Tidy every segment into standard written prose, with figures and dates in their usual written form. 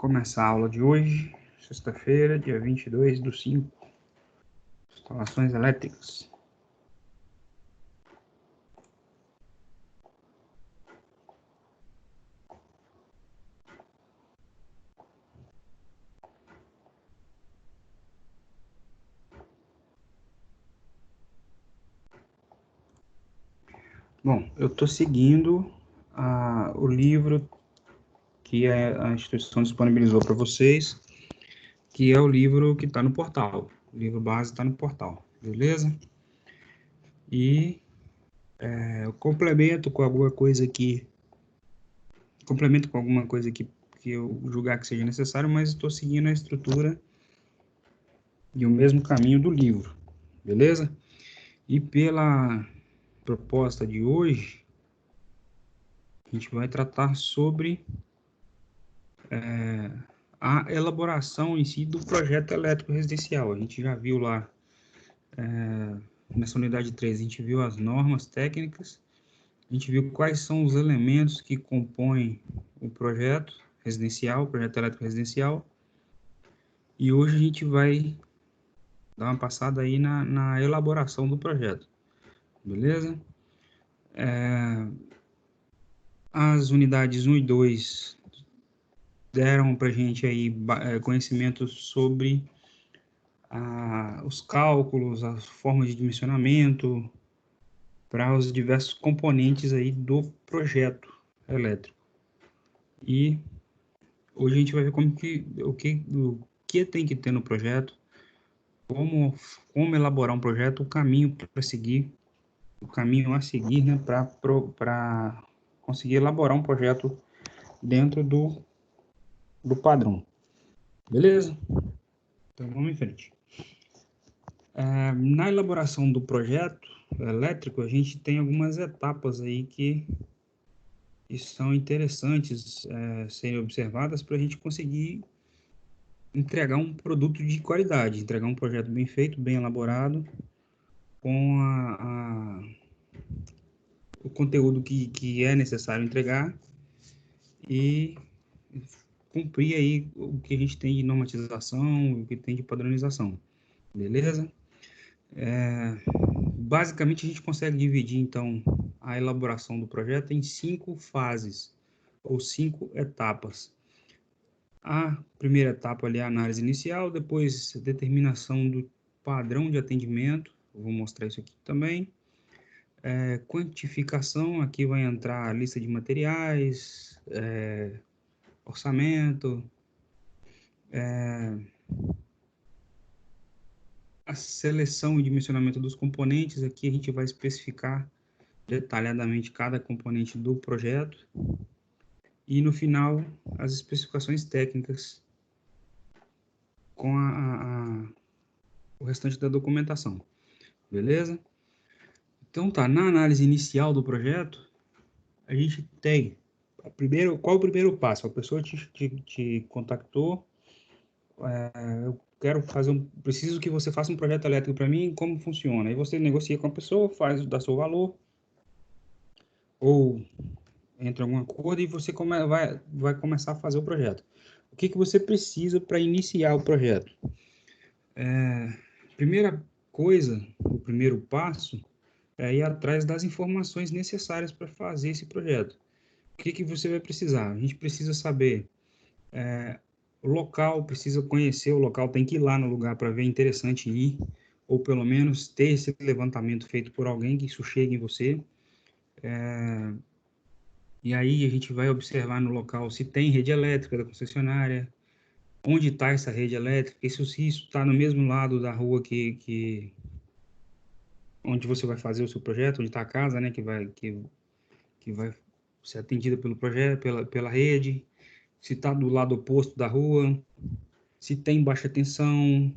começar a aula de hoje, sexta-feira, dia 22/5, instalações elétricas. Bom, eu estou seguindo o livro que a instituição disponibilizou para vocês, que é o livro que está no portal. O livro base está no portal, beleza? E eu complemento com alguma coisa que eu julgar que seja necessário, mas estou seguindo a estrutura e o mesmo caminho do livro, beleza? E pela proposta de hoje, a gente vai tratar sobre a elaboração em si do projeto elétrico residencial. A gente já viu lá, nessa unidade 3, a gente viu as normas técnicas, a gente viu quais são os elementos que compõem o projeto residencial, o projeto elétrico residencial, e hoje a gente vai dar uma passada aí na elaboração do projeto, beleza? As unidades 1 e 2 deram para a gente aí conhecimentos sobre os cálculos, as formas de dimensionamento para os diversos componentes aí do projeto elétrico. E hoje a gente vai ver o que tem que ter no projeto, como elaborar um projeto, o caminho a seguir, né, para conseguir elaborar um projeto dentro do padrão. Beleza? Então vamos em frente. Na elaboração do projeto elétrico, a gente tem algumas etapas aí que são interessantes serem observadas para a gente conseguir entregar um produto de qualidade, entregar um projeto bem feito, bem elaborado, com o conteúdo que é necessário entregar e cumprir aí o que a gente tem de normatização, o que tem de padronização, beleza? Basicamente, a gente consegue dividir, então, a elaboração do projeto em 5 fases, ou 5 etapas. A primeira etapa ali é a análise inicial, depois determinação do padrão de atendimento, eu vou mostrar isso aqui também. Quantificação, aqui vai entrar a lista de materiais, orçamento, a seleção e dimensionamento dos componentes, aqui a gente vai especificar detalhadamente cada componente do projeto. E no final, as especificações técnicas com o restante da documentação, beleza? Então tá, na análise inicial do projeto, a gente tem qual o primeiro passo? A pessoa te contactou, eu preciso que você faça um projeto elétrico para mim, como funciona? Aí você negocia com a pessoa, dá seu valor, ou entra em algum acordo e você vai começar a fazer o projeto. O que você precisa para iniciar o projeto? Primeira coisa, o primeiro passo é ir atrás das informações necessárias para fazer esse projeto. O que você vai precisar? A gente precisa saber o local, precisa conhecer o local, tem que ir lá no lugar para ver, é interessante ir, ou pelo menos ter esse levantamento feito por alguém, que isso chegue em você. E aí a gente vai observar no local se tem rede elétrica da concessionária, onde está essa rede elétrica, e se isso está no mesmo lado da rua onde você vai fazer o seu projeto, onde está a casa, né, que vai ser atendida pelo projeto, pela rede, se está do lado oposto da rua, se tem baixa tensão,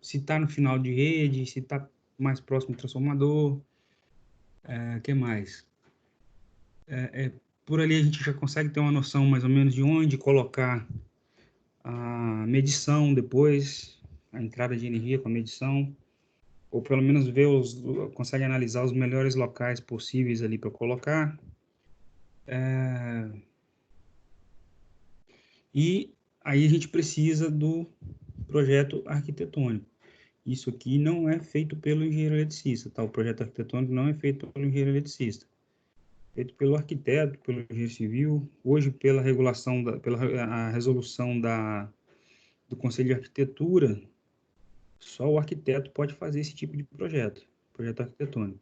se está no final de rede, se está mais próximo do transformador, que mais? Por ali a gente já consegue ter uma noção mais ou menos de onde colocar a medição depois, a entrada de energia com a medição, ou pelo menos consegue analisar os melhores locais possíveis ali para colocar. E aí a gente precisa do projeto arquitetônico. Isso aqui não é feito pelo engenheiro eletricista, tá? O projeto arquitetônico não é feito pelo engenheiro eletricista. Feito pelo arquiteto, pelo engenheiro civil, hoje pela regulação, pela a resolução do Conselho de Arquitetura, só o arquiteto pode fazer esse tipo de projeto arquitetônico.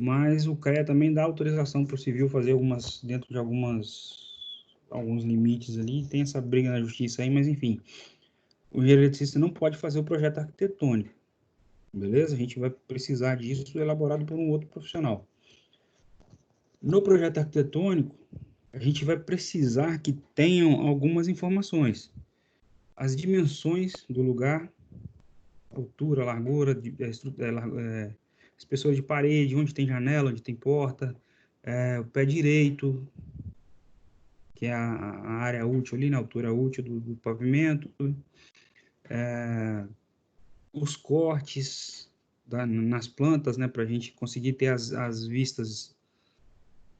Mas o CREA também dá autorização para o civil fazer dentro de alguns limites ali, tem essa briga na justiça aí, mas enfim, o engenheiro eletricista não pode fazer o projeto arquitetônico, beleza? A gente vai precisar disso elaborado por um outro profissional. No projeto arquitetônico, a gente vai precisar que tenham algumas informações. As dimensões do lugar, altura, largura, espessura de parede, onde tem janela, onde tem porta, o pé direito, que é a área útil ali, na altura útil do pavimento, os cortes nas plantas, né, para a gente conseguir ter as vistas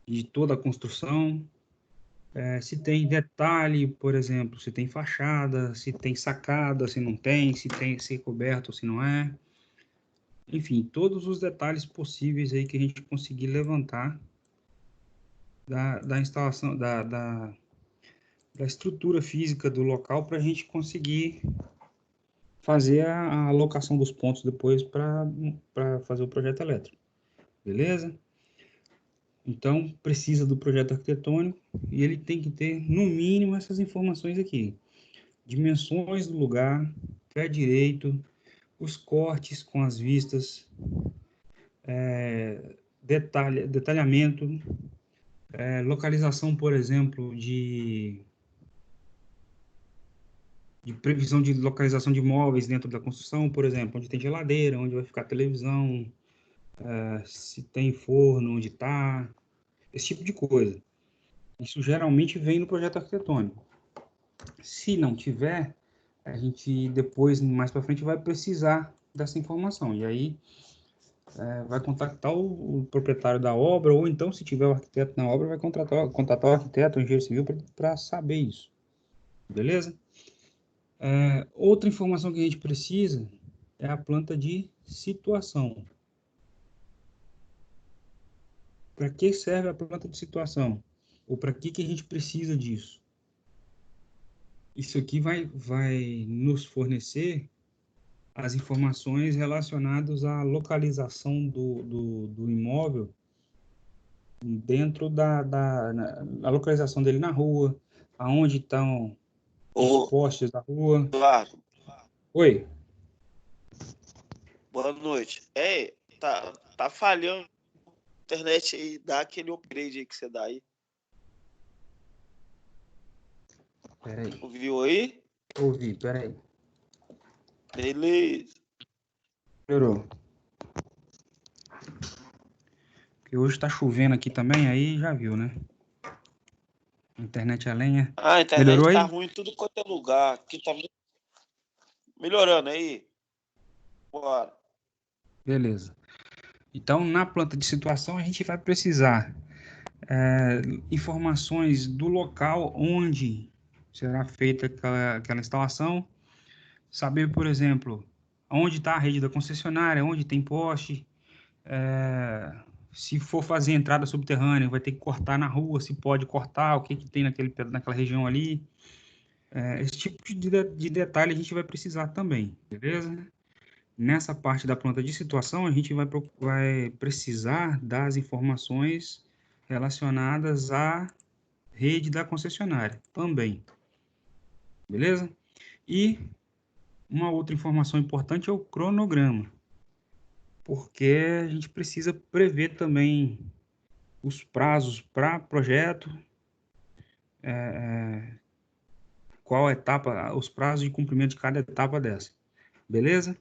de toda a construção, se tem detalhe, por exemplo, se tem fachada, se tem sacada, se não tem, se é coberto, se não é. Enfim, todos os detalhes possíveis aí que a gente conseguir levantar da instalação, da estrutura física do local para a gente conseguir fazer a alocação dos pontos depois para fazer o projeto elétrico. Beleza? Então, precisa do projeto arquitetônico e ele tem que ter, no mínimo, essas informações aqui. Dimensões do lugar, pé direito, os cortes com as vistas, detalhamento, localização, por exemplo, de previsão de localização de móveis dentro da construção, por exemplo, onde tem geladeira, onde vai ficar a televisão, se tem forno, onde está, esse tipo de coisa. Isso geralmente vem no projeto arquitetônico. Se não tiver, a gente depois, mais para frente, vai precisar dessa informação. E aí vai contactar o proprietário da obra, ou então, se tiver o arquiteto na obra, vai contatar o arquiteto, o engenheiro civil, para saber isso. Beleza? Outra informação que a gente precisa é a planta de situação. Para que serve a planta de situação? Ou para que a gente precisa disso? Isso aqui vai nos fornecer as informações relacionadas à localização do imóvel dentro a localização dele na rua, aonde estão os postes da rua. Claro. Oi. Boa noite. Tá falhando a internet aí, dá aquele upgrade aí que você dá aí. Peraí. Ouviu aí? Ouvi, peraí. Beleza. Melhorou. Porque hoje tá chovendo aqui também, aí já viu, né? Internet a lenha. A internet Melhorou tá aí? ruim em tudo quanto é lugar. Aqui tá melhorando aí. Bora. Beleza. Então, na planta de situação, a gente vai precisar informações do local onde será feita aquela instalação. Saber, por exemplo, onde está a rede da concessionária, onde tem poste. Se for fazer entrada subterrânea, vai ter que cortar na rua, se pode cortar, o que tem naquela região ali. Esse tipo de detalhe a gente vai precisar também, beleza? Nessa parte da planta de situação, a gente vai precisar das informações relacionadas à rede da concessionária também, beleza? E uma outra informação importante é o cronograma, porque a gente precisa prever também os prazos para projeto, qual etapa, os prazos de cumprimento de cada etapa dessa, beleza?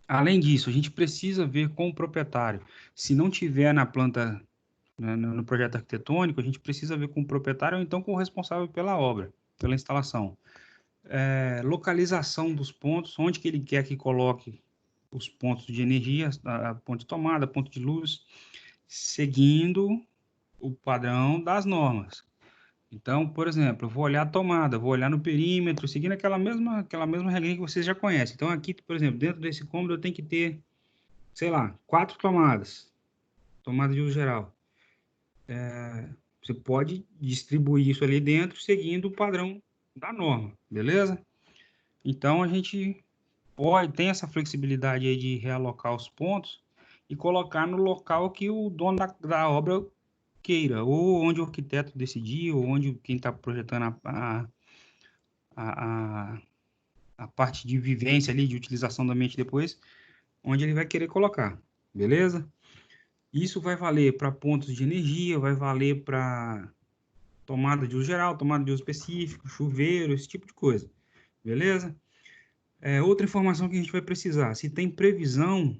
Além disso, a gente precisa ver com o proprietário. Se não tiver na planta, né, no projeto arquitetônico, a gente precisa ver com o proprietário ou então com o responsável pela obra, pela instalação. Localização dos pontos, onde que ele quer que coloque os pontos de energia, ponto de tomada, ponto de luz, seguindo o padrão das normas. Então, por exemplo, eu vou olhar a tomada, vou olhar no perímetro, seguindo aquela mesma regrinha que vocês já conhecem. Então, aqui, por exemplo, dentro desse cômodo eu tenho que ter, sei lá, 4 tomadas, tomada de uso geral. Você pode distribuir isso ali dentro, seguindo o padrão da norma, beleza? Então, a gente tem essa flexibilidade aí de realocar os pontos e colocar no local que o dono da obra queira, ou onde o arquiteto decidir, ou onde quem está projetando a, a parte de vivência ali, de utilização do ambiente depois, onde ele vai querer colocar, beleza? Isso vai valer para pontos de energia, vai valer para tomada de uso geral, tomada de uso específico, chuveiro, esse tipo de coisa, beleza? Outra informação que a gente vai precisar, se tem previsão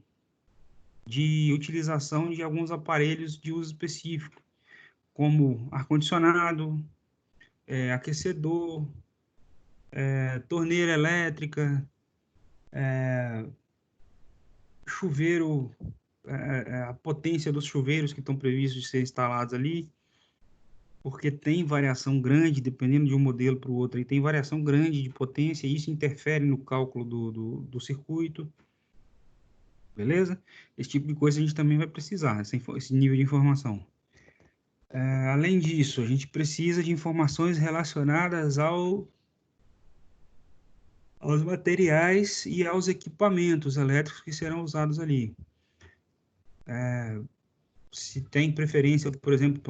de utilização de alguns aparelhos de uso específico, como ar-condicionado, aquecedor, torneira elétrica, chuveiro, a potência dos chuveiros que estão previstos de ser instalados ali, porque tem variação grande, dependendo de um modelo para o outro, e tem variação grande de potência, e isso interfere no cálculo do circuito, beleza? Esse tipo de coisa a gente também vai precisar, esse nível de informação. Além disso, a gente precisa de informações relacionadas aos materiais e aos equipamentos elétricos que serão usados ali. Se tem preferência, por exemplo,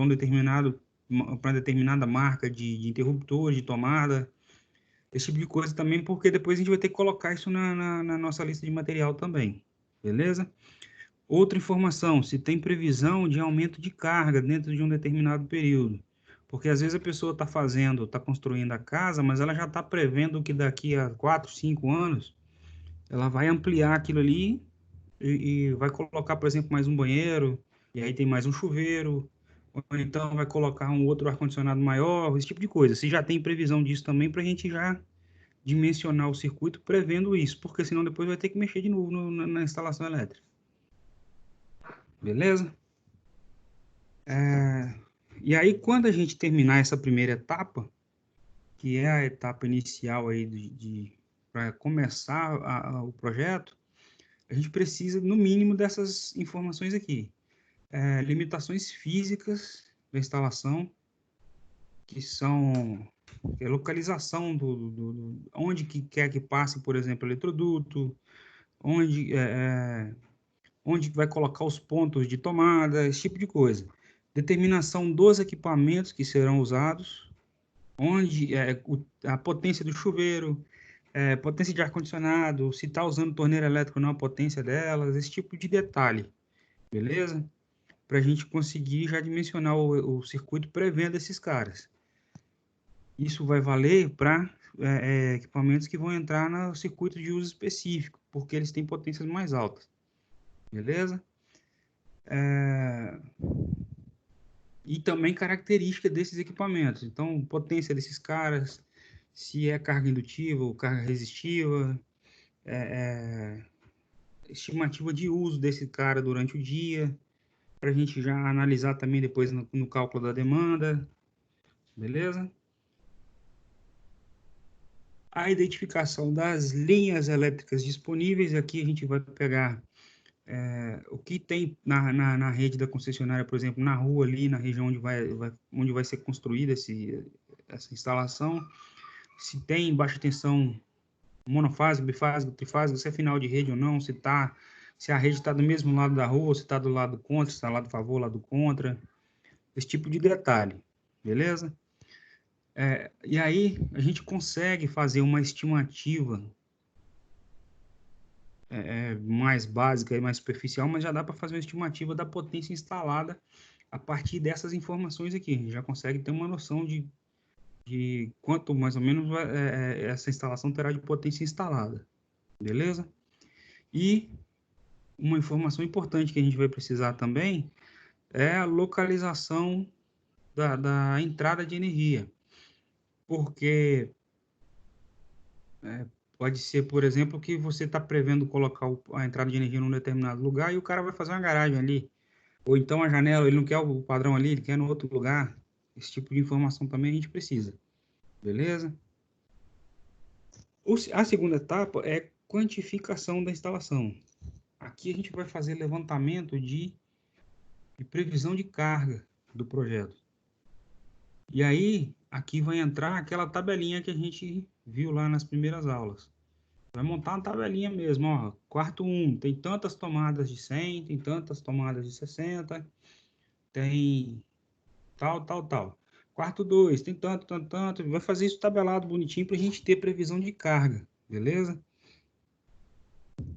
para determinada marca de interruptor, de tomada, esse tipo de coisa também, porque depois a gente vai ter que colocar isso na nossa lista de material também, beleza? Outra informação, se tem previsão de aumento de carga dentro de um determinado período. Porque às vezes a pessoa está construindo a casa, mas ela já está prevendo que daqui a 4, 5 anos, ela vai ampliar aquilo ali e vai colocar, por exemplo, mais um banheiro, e aí tem mais um chuveiro, ou então vai colocar um outro ar-condicionado maior, esse tipo de coisa. Se já tem previsão disso também, para a gente já dimensionar o circuito prevendo isso, porque senão depois vai ter que mexer de novo na instalação elétrica. Beleza? E aí, quando a gente terminar essa primeira etapa, que é a etapa inicial aí para começar o projeto, a gente precisa, no mínimo, dessas informações aqui. Limitações físicas da instalação, que são a localização onde que quer que passe, por exemplo, o eletroduto, onde vai colocar os pontos de tomada, esse tipo de coisa. Determinação dos equipamentos que serão usados, onde a potência do chuveiro, potência de ar-condicionado, se está usando torneira elétrica ou não, a potência delas, esse tipo de detalhe, beleza? Para a gente conseguir já dimensionar o circuito prevendo esses caras. Isso vai valer para equipamentos que vão entrar no circuito de uso específico, porque eles têm potências mais altas, beleza? E também característica desses equipamentos. Então, potência desses caras, se é carga indutiva ou carga resistiva, estimativa de uso desse cara durante o dia, para a gente já analisar também depois no cálculo da demanda, beleza? A identificação das linhas elétricas disponíveis, aqui a gente vai pegar o que tem na rede da concessionária, por exemplo, na rua ali, na região onde vai ser construída essa instalação, se tem baixa tensão monofásico, bifásico, trifásico, se é final de rede ou não, se a rede está do mesmo lado da rua, se está do lado contra, se está do lado a favor, lado contra, esse tipo de detalhe, beleza? E aí a gente consegue fazer uma estimativa mais básica e mais superficial, mas já dá para fazer uma estimativa da potência instalada a partir dessas informações aqui. A gente já consegue ter uma noção de quanto mais ou menos essa instalação terá de potência instalada, beleza? E uma informação importante que a gente vai precisar também é a localização da entrada de energia, porque pode ser, por exemplo, que você está prevendo colocar a entrada de energia num determinado lugar e o cara vai fazer uma garagem ali, ou então a janela, ele não quer o padrão ali, ele quer no outro lugar. Esse tipo de informação também a gente precisa. Beleza? A segunda etapa é quantificação da instalação. Aqui a gente vai fazer levantamento de previsão de carga do projeto. E aí, aqui vai entrar aquela tabelinha que a gente viu lá nas primeiras aulas. Vai montar uma tabelinha mesmo, ó. Quarto 1 tem tantas tomadas de 100, tem tantas tomadas de 60, tem tal. Quarto 2 tem tanto. Vai fazer isso tabelado bonitinho para a gente ter previsão de carga, beleza?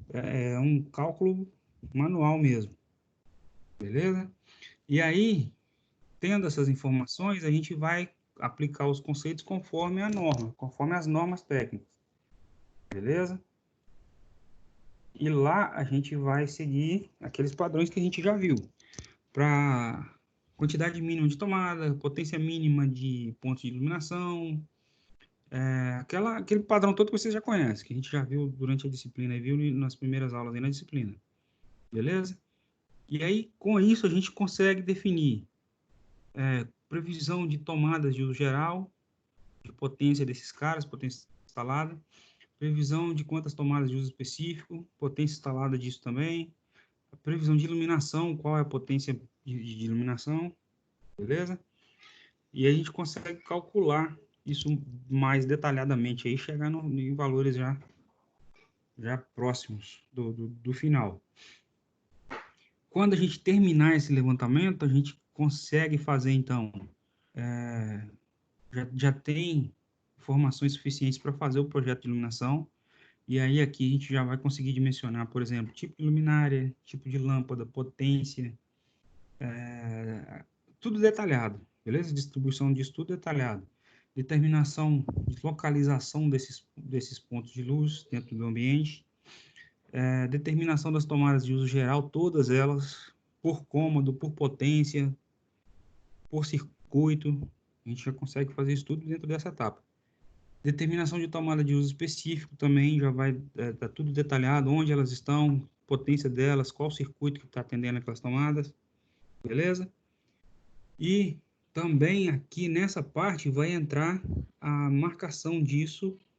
É um cálculo manual mesmo, beleza? E aí, tendo essas informações, a gente vai aplicar os conceitos conforme a norma, conforme as normas técnicas, beleza? E lá a gente vai seguir aqueles padrões que a gente já viu, para quantidade mínima de tomada, potência mínima de pontos de iluminação, aquele padrão todo que você já conhece, que a gente já viu durante a disciplina e viu nas primeiras aulas aí na disciplina, beleza? E aí, com isso, a gente consegue definir previsão de tomadas de uso geral, de potência desses caras, potência instalada, previsão de quantas tomadas de uso específico, potência instalada disso também, a previsão de iluminação, qual é a potência de iluminação, beleza? E a gente consegue calcular isso mais detalhadamente, aí chegar em valores já próximos do final. Quando a gente terminar esse levantamento, a gente consegue fazer, então, já tem informações suficientes para fazer o projeto de iluminação, e aí aqui a gente já vai conseguir dimensionar, por exemplo, tipo de luminária, tipo de lâmpada, potência, tudo detalhado, beleza? Distribuição disso tudo detalhado. Determinação de localização desses pontos de luz dentro do ambiente, determinação das tomadas de uso geral, todas elas, por cômodo, por potência, por circuito, a gente já consegue fazer isso tudo dentro dessa etapa. Determinação de tomada de uso específico também já vai tá tudo detalhado, onde elas estão, potência delas, qual circuito que está atendendo aquelas tomadas, beleza? E também aqui nessa parte vai entrar a marcação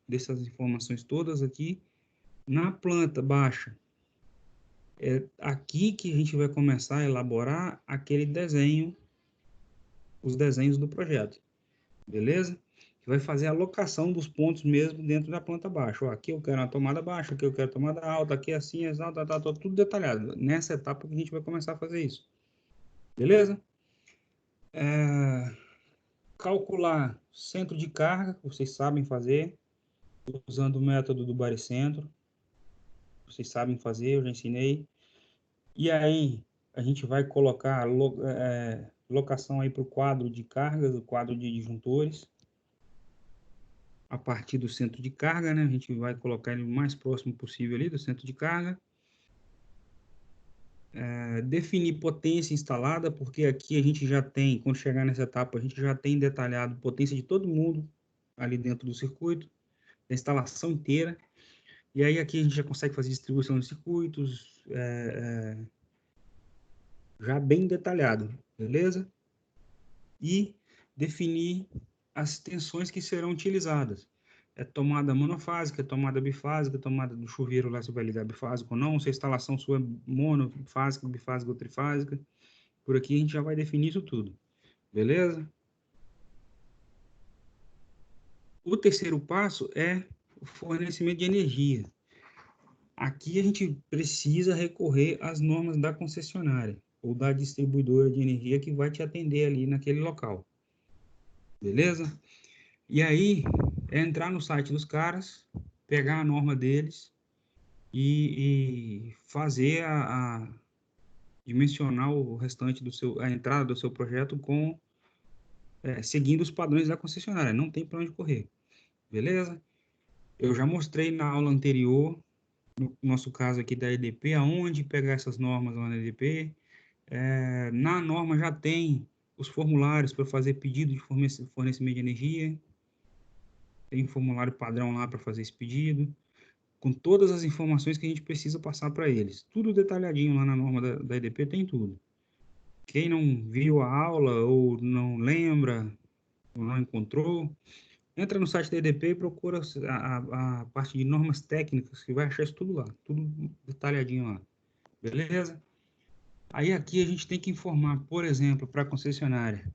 dessas informações todas aqui, na planta baixa. É aqui que a gente vai começar a elaborar os desenhos do projeto, beleza? Vai fazer a alocação dos pontos mesmo dentro da planta baixa. Ó, aqui eu quero uma tomada baixa, aqui eu quero tomada alta, aqui assim, exato, tudo detalhado. Nessa etapa que a gente vai começar a fazer isso. Beleza? Calcular centro de carga, que vocês sabem fazer, usando o método do baricentro. Vocês sabem fazer, eu já ensinei. E aí, a gente vai colocar locação aí para o quadro de cargas, o quadro de disjuntores. A partir do centro de carga, né? A gente vai colocar ele o mais próximo possível ali do centro de carga. Definir potência instalada, porque aqui a gente já tem, quando chegar nessa etapa, a gente já tem detalhado potência de todo mundo ali dentro do circuito, da instalação inteira. E aí aqui a gente já consegue fazer distribuição de circuitos, já bem detalhado, beleza? E definir as tensões que serão utilizadas. Tomada monofásica, tomada bifásica, tomada do chuveiro lá se vai ligar bifásico ou não, se a instalação sua é monofásica, bifásica ou trifásica. Por aqui a gente já vai definir isso tudo, beleza? O terceiro passo é o fornecimento de energia. Aqui a gente precisa recorrer às normas da concessionária ou da distribuidora de energia que vai te atender ali naquele local, beleza? E aí, é entrar no site dos caras, pegar a norma deles e fazer dimensionar o restante a entrada do seu projeto seguindo os padrões da concessionária. Não tem para onde correr, beleza? Eu já mostrei na aula anterior, no nosso caso aqui da EDP, aonde pegar essas normas lá na EDP. Na norma já tem os formulários para fazer pedido de fornecimento de energia. Tem um formulário padrão lá para fazer esse pedido, com todas as informações que a gente precisa passar para eles. Tudo detalhadinho lá na norma da EDP, tem tudo. Quem não viu a aula ou não lembra ou não encontrou, entra no site da EDP e procura a parte de normas técnicas, que vai achar isso tudo lá, tudo detalhadinho lá, beleza? Aí aqui a gente tem que informar, por exemplo, para a concessionária,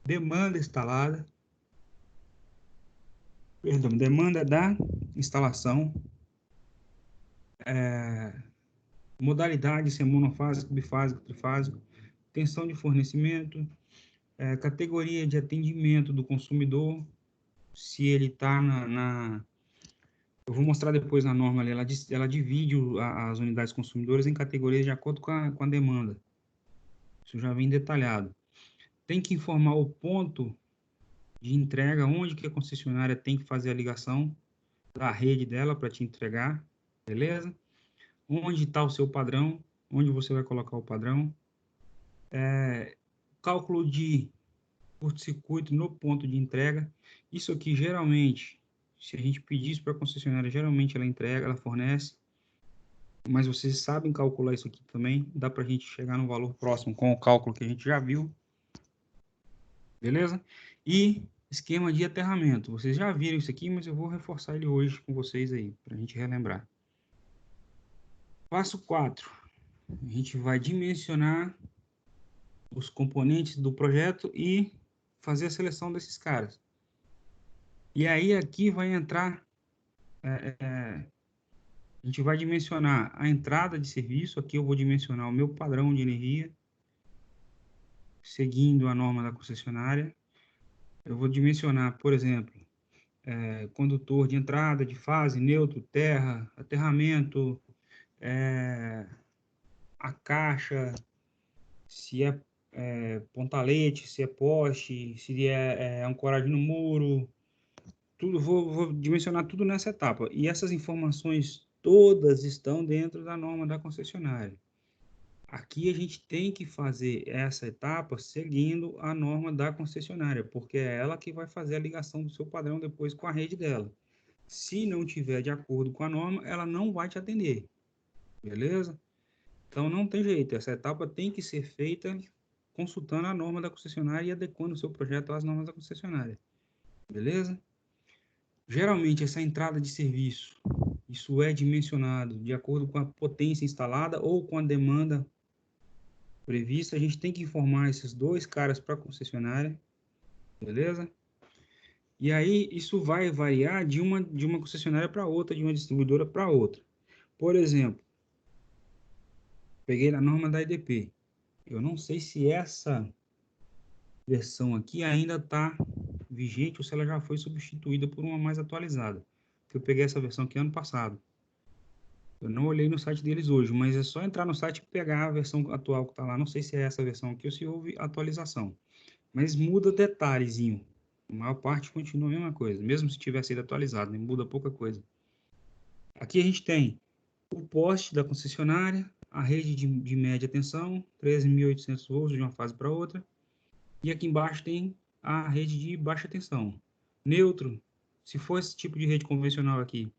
demanda instalada, perdão, demanda da instalação, modalidade, se é monofásico, bifásico, trifásico, tensão de fornecimento, categoria de atendimento do consumidor, se ele está eu vou mostrar depois na norma ali, ela divide as unidades consumidoras em categorias de acordo com a demanda. Isso já vem detalhado. Tem que informar o ponto de entrega, onde que a concessionária tem que fazer a ligação da rede dela para te entregar, beleza? Onde está o seu padrão, onde você vai colocar o padrão. Cálculo de curto-circuito no ponto de entrega. Isso aqui, geralmente, se a gente pedir isso para a concessionária, geralmente ela entrega, ela fornece. Mas vocês sabem calcular isso aqui também. Dá para a gente chegar no valor próximo com o cálculo que a gente já viu. Beleza? E esquema de aterramento. Vocês já viram isso aqui, mas eu vou reforçar ele hoje com vocês aí, para a gente relembrar. Passo 4. A gente vai dimensionar os componentes do projeto e fazer a seleção desses caras. E aí aqui vai entrar, a gente vai dimensionar a entrada de serviço. Aqui eu vou dimensionar o meu padrão de energia, seguindo a norma da concessionária. Eu vou dimensionar, por exemplo, condutor de entrada, de fase, neutro, terra, aterramento, a caixa, se é pontalete, se é poste, se é ancoragem no muro, tudo, vou dimensionar tudo nessa etapa. E essas informações todas estão dentro da norma da concessionária. Aqui a gente tem que fazer essa etapa seguindo a norma da concessionária, porque é ela que vai fazer a ligação do seu padrão depois com a rede dela. Se não tiver de acordo com a norma, ela não vai te atender, beleza? Então não tem jeito, essa etapa tem que ser feita consultando a norma da concessionária e adequando o seu projeto às normas da concessionária, beleza? Geralmente essa entrada de serviço, isso é dimensionado de acordo com a potência instalada ou com a demanda prevista. A gente tem que informar esses dois caras para a concessionária, beleza? E aí isso vai variar de uma concessionária para outra, de uma distribuidora para outra. Por exemplo, peguei na norma da EDP. Eu não sei se essa versão aqui ainda está vigente ou se ela já foi substituída por uma mais atualizada. Eu peguei essa versão aqui ano passado. Eu não olhei no site deles hoje, mas é só entrar no site e pegar a versão atual que está lá. Não sei se é essa versão aqui ou se houve atualização. Mas muda detalhezinho. A maior parte continua a mesma coisa, mesmo se tivesse sido atualizado, né? Muda pouca coisa. Aqui a gente tem o poste da concessionária, a rede de média tensão, 13.800 volts de uma fase para outra. E aqui embaixo tem a rede de baixa tensão. Neutro, se for esse tipo de rede convencional aqui,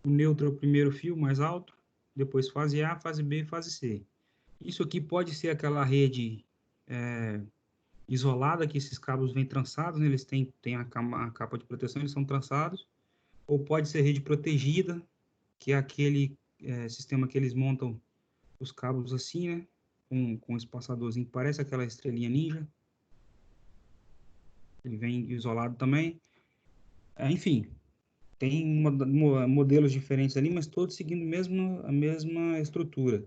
o neutro é o primeiro fio mais alto, depois fase A, fase B e fase C. Isso aqui pode ser aquela rede isolada, que esses cabos vêm trançados, né? Eles têm a capa de proteção, eles são trançados. Ou pode ser rede protegida, que é aquele sistema que eles montam os cabos assim, né? Com um espaçadorzinho, que parece aquela estrelinha ninja. Ele vem isolado também. Enfim, tem modelos diferentes ali, mas todos seguindo a mesma estrutura.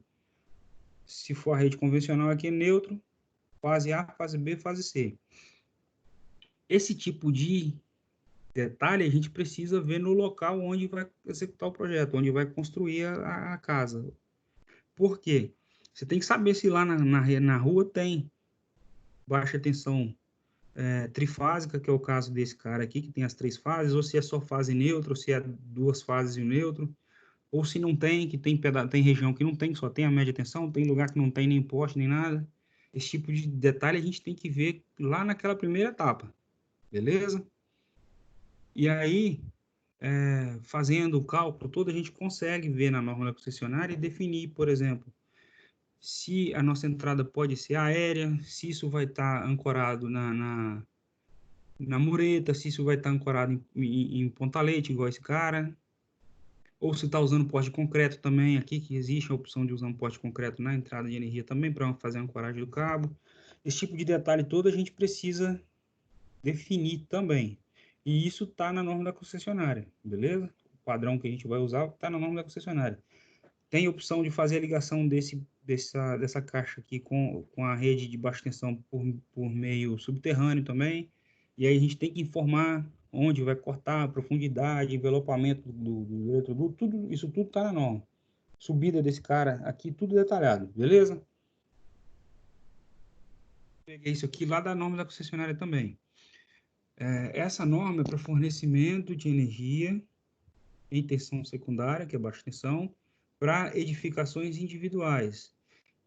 Se for a rede convencional, aqui é neutro, fase A, fase B, fase C. Esse tipo de detalhe a gente precisa ver no local onde vai executar o projeto, onde vai construir a casa. Por quê? Você tem que saber se lá na rua tem baixa tensão trifásica, que é o caso desse cara aqui, que tem as 3 fases, ou se é só fase neutra, ou se é 2 fases e o neutro, ou se não tem, que tem região que não tem, que só tem a média tensão, tem lugar que não tem nem poste, nem nada. Esse tipo de detalhe a gente tem que ver lá naquela primeira etapa, beleza? E aí, fazendo o cálculo todo, a gente consegue ver na norma da concessionária e definir, por exemplo, se a nossa entrada pode ser aérea, se isso vai estar ancorado na mureta, se isso vai estar ancorado em pontalete, igual esse cara, ou se está usando poste de concreto também, aqui que existe a opção de usar um poste de concreto na entrada de energia também, para fazer a ancoragem do cabo. Esse tipo de detalhe todo a gente precisa definir também. E isso está na norma da concessionária, beleza? O padrão que a gente vai usar está na norma da concessionária. Tem a opção de fazer a ligação dessa caixa aqui com a rede de baixa tensão por meio subterrâneo também. E aí a gente tem que informar onde vai cortar, a profundidade, envelopamento do eletroduto, tudo, isso tudo está na norma. Subida desse cara aqui, tudo detalhado, beleza? Peguei isso aqui lá da norma da concessionária também. Essa norma é para fornecimento de energia em tensão secundária, que é baixa tensão, para edificações individuais.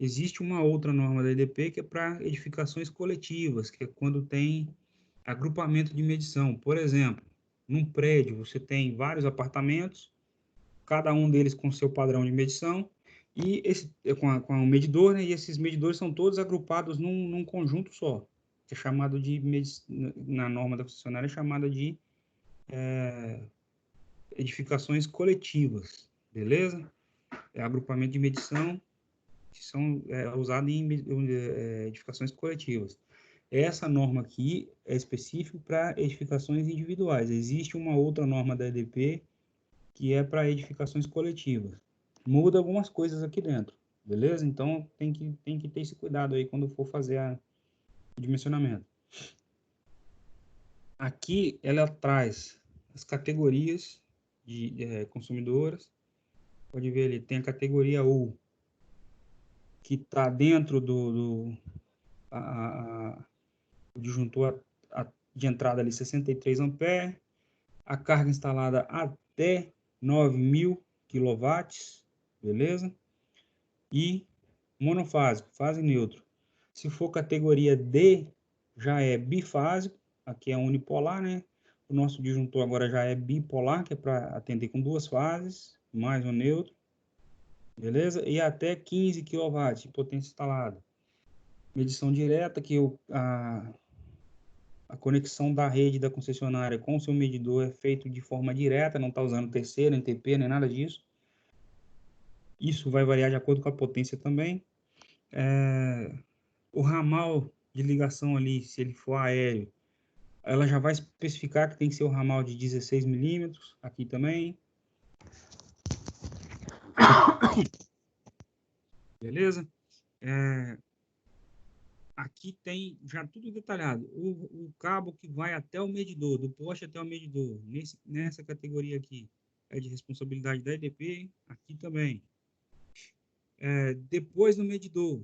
Existe uma outra norma da EDP que é para edificações coletivas, que é quando tem agrupamento de medição. Por exemplo, num prédio você tem vários apartamentos, cada um deles com seu padrão de medição, e com um medidor, né, e esses medidores são todos agrupados num conjunto só, que é chamado de, na norma da concessionária, é chamada de edificações coletivas, beleza? É agrupamento de medição que são usados em edificações coletivas. Essa norma aqui é específica para edificações individuais. Existe uma outra norma da EDP que é para edificações coletivas. Muda algumas coisas aqui dentro, beleza? Então tem que ter esse cuidado aí quando for fazer o dimensionamento. Aqui ela traz as categorias de consumidoras. Pode ver ali, tem a categoria U, que está dentro o disjuntor de entrada ali 63 amperes, a carga instalada até 9.000 kW, beleza? E monofásico, fase neutro. Se for categoria D, já é bifásico, aqui é unipolar, né? O nosso disjuntor agora já é bipolar, que é para atender com duas fases, mais um neutro, beleza? E até 15 kW de potência instalada. Medição direta, que a conexão da rede da concessionária com o seu medidor é feito de forma direta, não está usando terceiro, nem TP, nem nada disso. Isso vai variar de acordo com a potência também. O ramal de ligação ali, se ele for aéreo, ela já vai especificar que tem que ser o ramal de 16 milímetros, aqui também. Beleza? Aqui tem já tudo detalhado. O cabo que vai até o medidor, do poste até o medidor, nessa categoria aqui, é de responsabilidade da EDP, aqui também. Depois do medidor,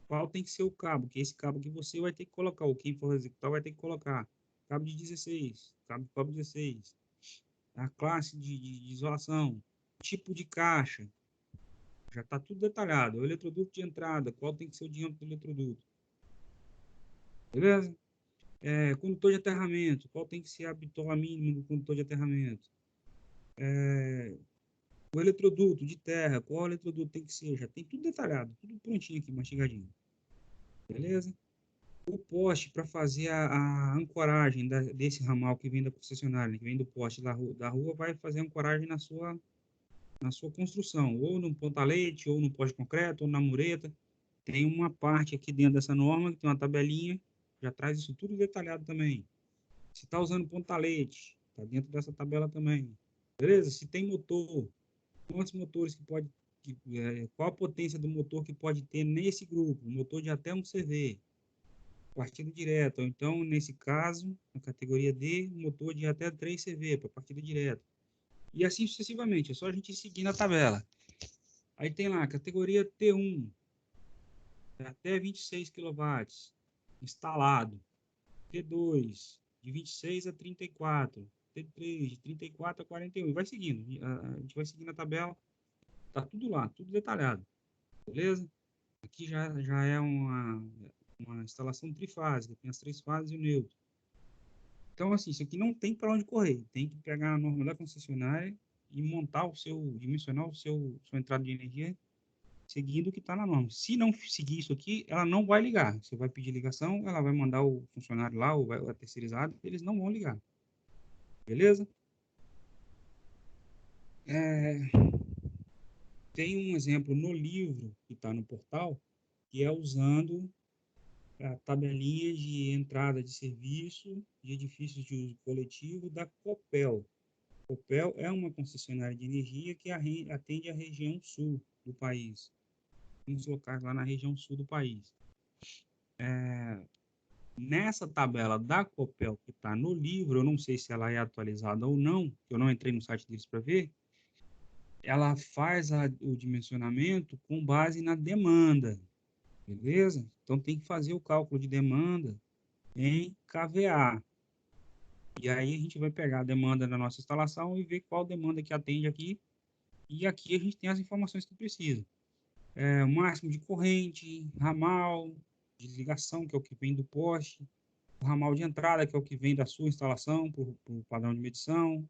qual tem que ser o cabo? Que é esse cabo que você vai ter que colocar, ou quem for executar vai ter que colocar. Cabo de 16, cabo de cobre 16. A classe de isolação, tipo de caixa, já está tudo detalhado. O eletroduto de entrada, qual tem que ser o diâmetro do eletroduto. Beleza? Condutor de aterramento, qual tem que ser a bitola mínima do condutor de aterramento. O eletroduto de terra, qual eletroduto tem que ser, já tem tudo detalhado, tudo prontinho aqui, mastigadinho. Beleza? O poste para fazer a ancoragem desse ramal que vem da concessionária, né, que vem do poste da rua, vai fazer a ancoragem na sua construção, ou no pontalete, ou no poste de concreto, ou na mureta. Tem uma parte aqui dentro dessa norma, que tem uma tabelinha, já traz isso tudo detalhado também. Se está usando pontalete, está dentro dessa tabela também. Beleza? Se tem motor, quantos motores que pode... qual a potência do motor que pode ter nesse grupo? Motor de até 1 CV. Partida direta. Ou então, nesse caso, na categoria D, motor de até 3 CV, para partida direta. E assim sucessivamente. É só a gente seguir na tabela. Aí tem lá, categoria T1, até 26 kW, instalado. T2, de 26 a 34. T3, de 34 a 41. Vai seguindo. A gente vai seguindo a tabela. Tá tudo lá, tudo detalhado. Beleza? Aqui já é uma instalação trifásica. Tem as 3 fases e o neutro. Então, assim, isso aqui não tem para onde correr. Tem que pegar a norma da concessionária e montar dimensionar sua entrada de energia seguindo o que está na norma. Se não seguir isso aqui, ela não vai ligar. Você vai pedir ligação, ela vai mandar o funcionário lá, ou a terceirizado, eles não vão ligar. Beleza? Tem um exemplo no livro que está no portal, que é usando a tabelinha de entrada de serviço de edifícios de uso coletivo da Copel. Copel é uma concessionária de energia que atende a região sul do país, uns locais lá na região sul do país. Nessa tabela da Copel que está no livro, eu não sei se ela é atualizada ou não, eu não entrei no site deles para ver, ela faz o dimensionamento com base na demanda, beleza? Então tem que fazer o cálculo de demanda em kVA. E aí a gente vai pegar a demanda da nossa instalação e ver qual demanda que atende aqui. E aqui a gente tem as informações que precisa. O máximo de corrente, ramal, de ligação, que é o que vem do poste, o ramal de entrada, que é o que vem da sua instalação, por padrão de medição,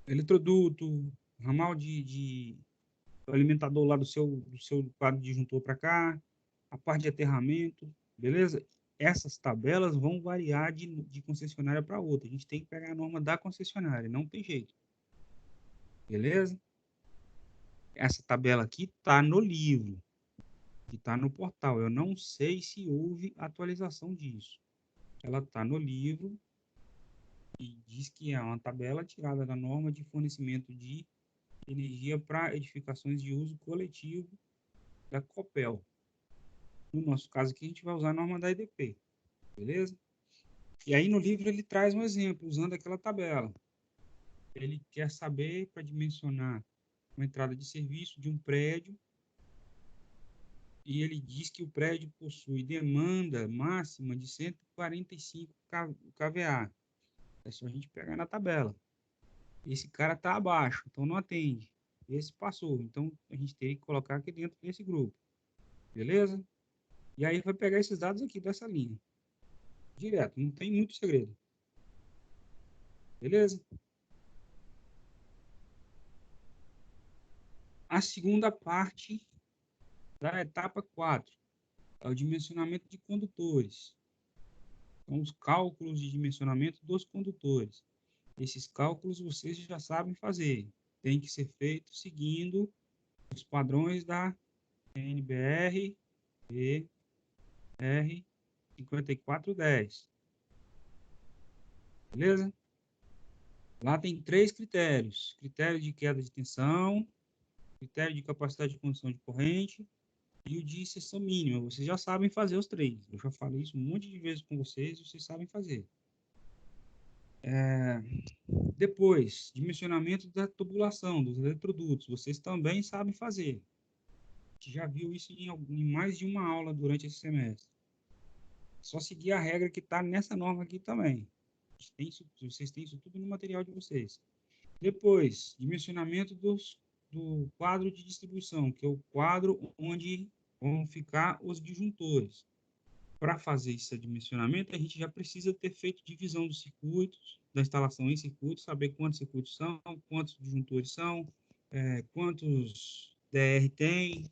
eletroduto, ramal de alimentador lá do seu quadro de disjuntor para cá, a parte de aterramento, beleza? Essas tabelas vão variar de concessionária para outra. A gente tem que pegar a norma da concessionária, não tem jeito. Beleza? Essa tabela aqui está no livro, que está no portal. Eu não sei se houve atualização disso. Ela está no livro e diz que é uma tabela tirada da norma de fornecimento de energia para edificações de uso coletivo da Copel. No nosso caso aqui, a gente vai usar a norma da EDP, beleza? E aí no livro ele traz um exemplo, usando aquela tabela. Ele quer saber, para dimensionar uma entrada de serviço de um prédio, e ele diz que o prédio possui demanda máxima de 145 kVA. É só a gente pegar na tabela. Esse cara está abaixo, então não atende. Esse passou, então a gente tem que colocar aqui dentro desse grupo. Beleza? E aí vai pegar esses dados aqui dessa linha. Direto, não tem muito segredo. Beleza? A segunda parte da etapa 4 é o dimensionamento de condutores. São os cálculos de dimensionamento dos condutores. Esses cálculos vocês já sabem fazer. Tem que ser feito seguindo os padrões da NBR e R 5410. Beleza? Lá tem 3 critérios: critério de queda de tensão, critério de capacidade de condução de corrente e o de seção mínima. Vocês já sabem fazer os 3. Eu já falei isso um monte de vezes com vocês sabem fazer. Depois, dimensionamento da tubulação, dos eletrodutos. Vocês também sabem fazer. A gente já viu isso em mais de uma aula durante esse semestre. Só seguir a regra que está nessa norma aqui também. Vocês têm isso tudo no material de vocês. Depois, dimensionamento do quadro de distribuição, que é o quadro onde vão ficar os disjuntores. Para fazer esse dimensionamento, a gente já precisa ter feito divisão dos circuitos, da instalação em circuitos, saber quantos circuitos são, quantos disjuntores são, quantos DR tem.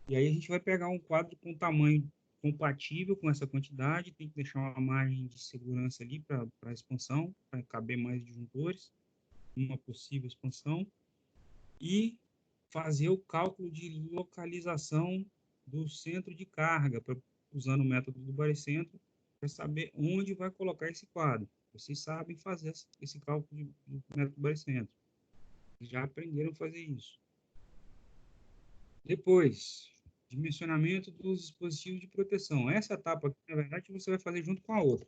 E aí a gente vai pegar um quadro com tamanho compatível com essa quantidade, tem que deixar uma margem de segurança ali para a expansão, para caber mais disjuntores, uma possível expansão, e fazer o cálculo de localização do centro de carga, usando o método do barycentro, para saber onde vai colocar esse quadro. Vocês sabem fazer esse cálculo do método do barycentro. Já aprenderam a fazer isso. Depois, dimensionamento dos dispositivos de proteção. Essa etapa aqui, na verdade, você vai fazer junto com a outra.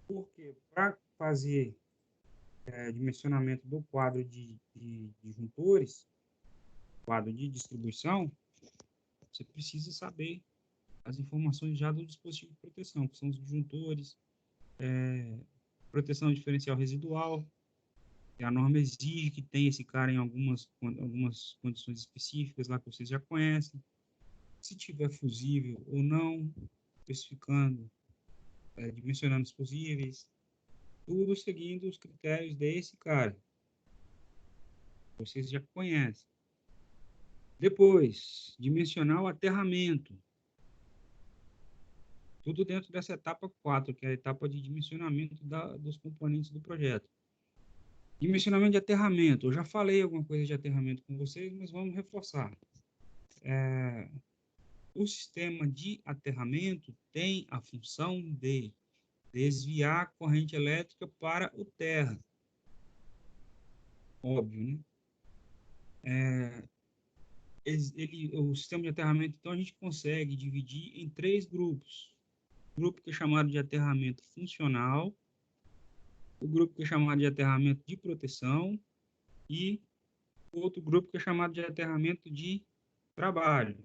Porque para fazer dimensionamento do quadro de disjuntores, quadro de distribuição, você precisa saber as informações já do dispositivo de proteção, que são os disjuntores, proteção diferencial residual, que a norma exige que tenha esse cara em algumas condições específicas lá que vocês já conhecem. Se tiver fusível ou não, especificando, dimensionando os fusíveis, tudo seguindo os critérios desse cara. Vocês já conhecem. Depois, dimensionar o aterramento. Tudo dentro dessa etapa 4, que é a etapa de dimensionamento dos componentes do projeto. Dimensionamento de aterramento. Eu já falei alguma coisa de aterramento com vocês, mas vamos reforçar. O sistema de aterramento tem a função de desviar a corrente elétrica para o terra. Óbvio, né? O sistema de aterramento, então, a gente consegue dividir em 3 grupos. O grupo que é chamado de aterramento funcional, o grupo que é chamado de aterramento de proteção e outro grupo que é chamado de aterramento de trabalho.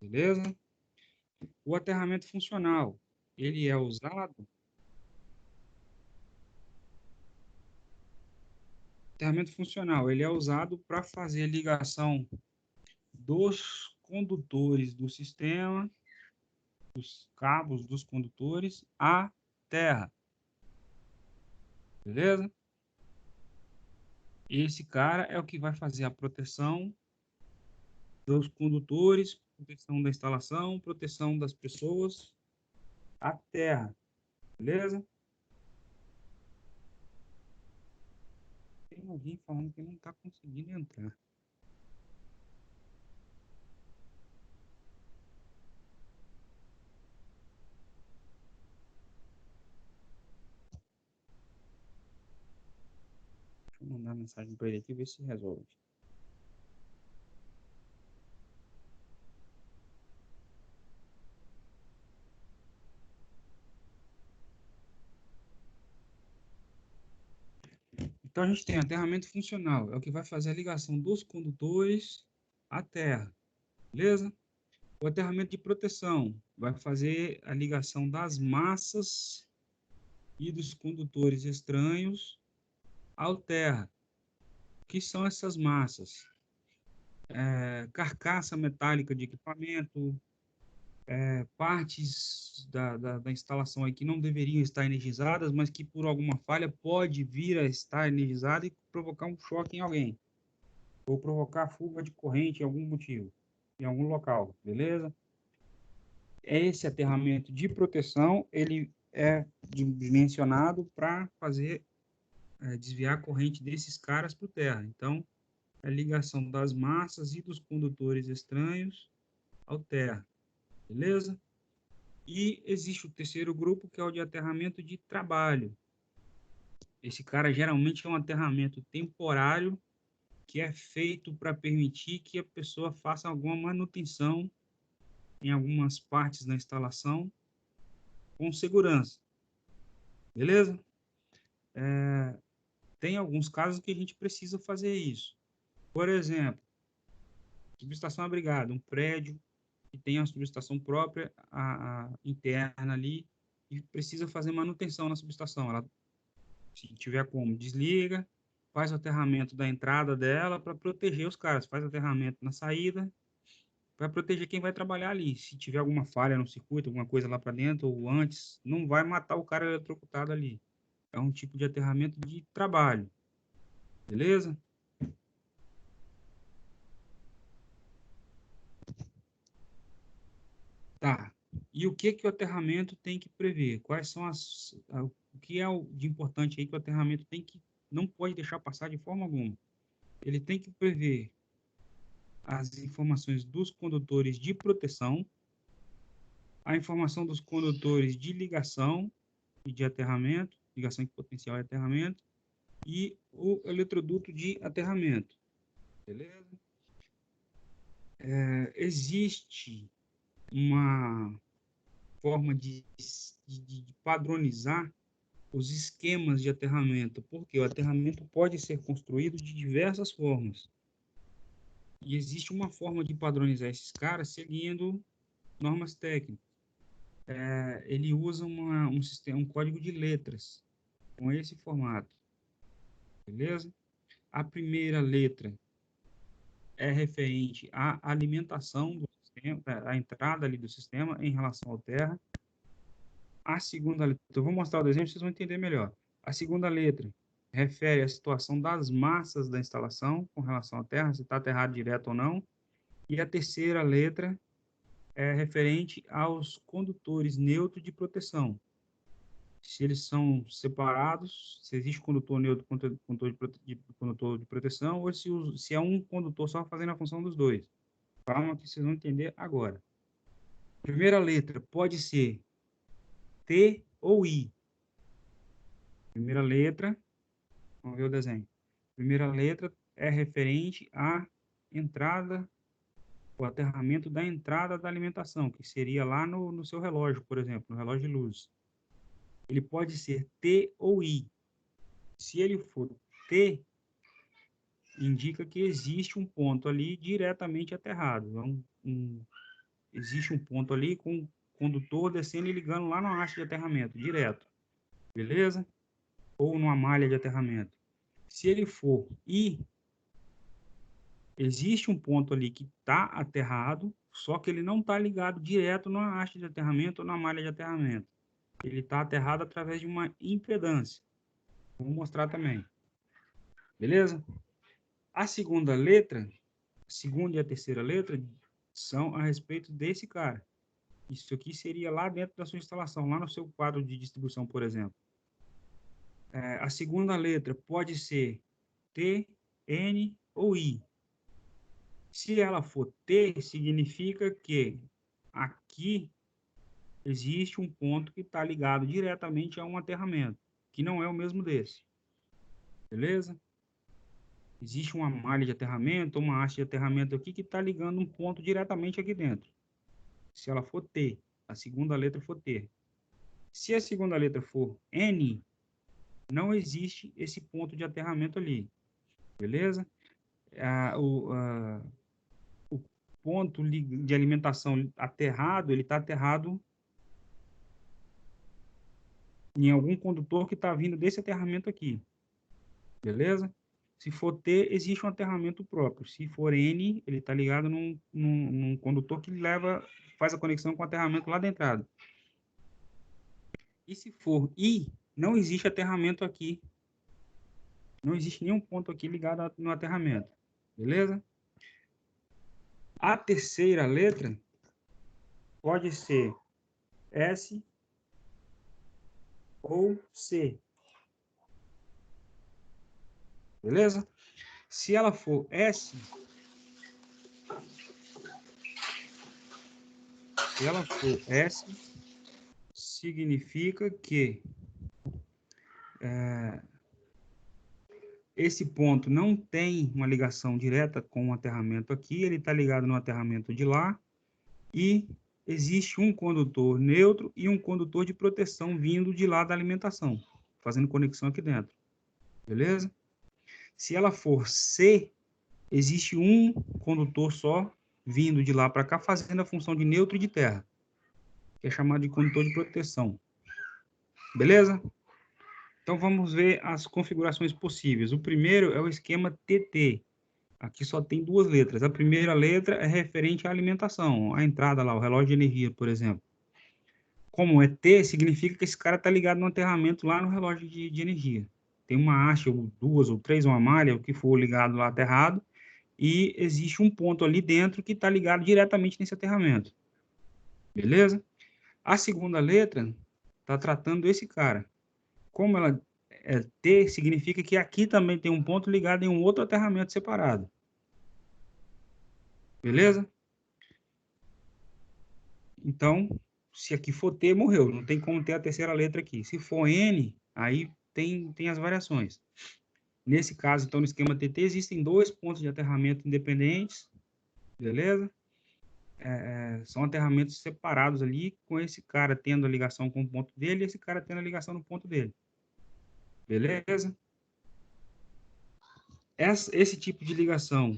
Beleza? O aterramento funcional, ele é usado... Aterramento funcional, ele é usado para fazer a ligação dos condutores do sistema, dos cabos dos condutores à terra. Beleza? Esse cara é o que vai fazer a proteção dos condutores, proteção da instalação, proteção das pessoas à terra. Beleza? Tem alguém falando que não está conseguindo entrar. Deixa eu mandar mensagem para ele aqui e ver se resolve. Então, a gente tem aterramento funcional, é o que vai fazer a ligação dos condutores à terra. Beleza? O aterramento de proteção vai fazer a ligação das massas e dos condutores estranhos ao terra. O que são essas massas? Carcaça metálica de equipamento, partes da instalação aí que não deveriam estar energizadas, mas que por alguma falha pode vir a estar energizada e provocar um choque em alguém, ou provocar fuga de corrente em algum motivo, em algum local, beleza? Esse aterramento de proteção, ele é dimensionado para fazer desviar a corrente desses caras para o terra. Então, a ligação das massas e dos condutores estranhos ao terra, beleza? E existe o terceiro grupo, que é o de aterramento de trabalho. Esse cara geralmente é um aterramento temporário que é feito para permitir que a pessoa faça alguma manutenção em algumas partes da instalação com segurança, beleza? Tem alguns casos que a gente precisa fazer isso. Por exemplo, subestação abrigada, um prédio que tem a subestação própria, interna ali, e precisa fazer manutenção na subestação. Ela, se tiver como, desliga, faz o aterramento da entrada dela para proteger os caras, faz o aterramento na saída para proteger quem vai trabalhar ali. Se tiver alguma falha no circuito, alguma coisa lá para dentro ou antes, não vai matar o cara eletrocutado ali. É um tipo de aterramento de trabalho. Beleza? Tá. E o que o aterramento tem que prever? Quais são o que é de importante aí que o aterramento não pode deixar passar de forma alguma? Ele tem que prever as informações dos condutores de proteção, a informação dos condutores de ligação e de aterramento, ligação em potencial e aterramento, e o eletroduto de aterramento. Beleza? Existe uma forma de padronizar os esquemas de aterramento, porque o aterramento pode ser construído de diversas formas. E existe uma forma de padronizar esses caras seguindo normas técnicas. Ele usa um código de letras com esse formato, beleza? A primeira letra é referente à alimentação do sistema, à entrada ali do sistema em relação ao terra. A segunda letra, eu vou mostrar o desenho, vocês vão entender melhor. A segunda letra refere à situação das massas da instalação com relação à terra, se está aterrado direto ou não. E a terceira letra é referente aos condutores neutros de proteção. Se eles são separados, se existe condutor neutro e condutor de proteção, ou se é um condutor só fazendo a função dos dois. Calma que vocês vão entender agora. Primeira letra pode ser T ou I. Primeira letra, vamos ver o desenho. Primeira letra é referente à entrada, o aterramento da entrada da alimentação, que seria lá no seu relógio, por exemplo, no relógio de luz. Ele pode ser T ou I. Se ele for T, indica que existe um ponto ali diretamente aterrado. Existe um ponto ali com o condutor descendo e ligando lá na haste de aterramento, direto. Beleza? Ou numa malha de aterramento. Se ele for I, existe um ponto ali que está aterrado, só que ele não está ligado direto na haste de aterramento ou na malha de aterramento. Ele está aterrado através de uma impedância. Vou mostrar também. Beleza? A segunda letra, a segunda e a terceira letra, são a respeito desse cara. Isso aqui seria lá dentro da sua instalação, lá no seu quadro de distribuição, por exemplo. A segunda letra pode ser T, N ou I. Se ela for T, significa que aqui existe um ponto que está ligado diretamente a um aterramento, que não é o mesmo desse. Beleza? Existe uma malha de aterramento, uma haste de aterramento aqui que está ligando um ponto diretamente aqui dentro. Se ela for T, a segunda letra for T. Se a segunda letra for N, não existe esse ponto de aterramento ali. Beleza? O ponto de alimentação aterrado, ele está aterrado em algum condutor que está vindo desse aterramento aqui. Beleza? Se for T, existe um aterramento próprio. Se for N, ele está ligado num condutor que faz a conexão com o aterramento lá da entrada. E se for I, não existe aterramento aqui. Não existe nenhum ponto aqui ligado no aterramento. Beleza? A terceira letra pode ser S ou C. Beleza? Se ela for S, significa que esse ponto não tem uma ligação direta com o aterramento aqui, ele está ligado no aterramento de lá, e existe um condutor neutro e um condutor de proteção vindo de lá da alimentação, fazendo conexão aqui dentro. Beleza? Se ela for C, existe um condutor só vindo de lá para cá, fazendo a função de neutro e de terra, que é chamado de condutor de proteção. Beleza? Então, vamos ver as configurações possíveis. O primeiro é o esquema TT. Aqui só tem duas letras. A primeira letra é referente à alimentação, a entrada lá, o relógio de energia, por exemplo. Como é T, significa que esse cara está ligado no aterramento lá no relógio de energia. Tem uma haste, ou duas, ou três, uma malha, o que for ligado lá aterrado, e existe um ponto ali dentro que está ligado diretamente nesse aterramento. Beleza? A segunda letra está tratando esse cara. Como ela é T, significa que aqui também tem um ponto ligado em um outro aterramento separado. Beleza? Então, se aqui for T, morreu. Não tem como ter a terceira letra aqui. Se for N, aí tem as variações. Nesse caso, então, no esquema TT, existem dois pontos de aterramento independentes. Beleza? São aterramentos separados ali, com esse cara tendo a ligação com o ponto dele e esse cara tendo a ligação no ponto dele. Beleza? Esse tipo de ligação,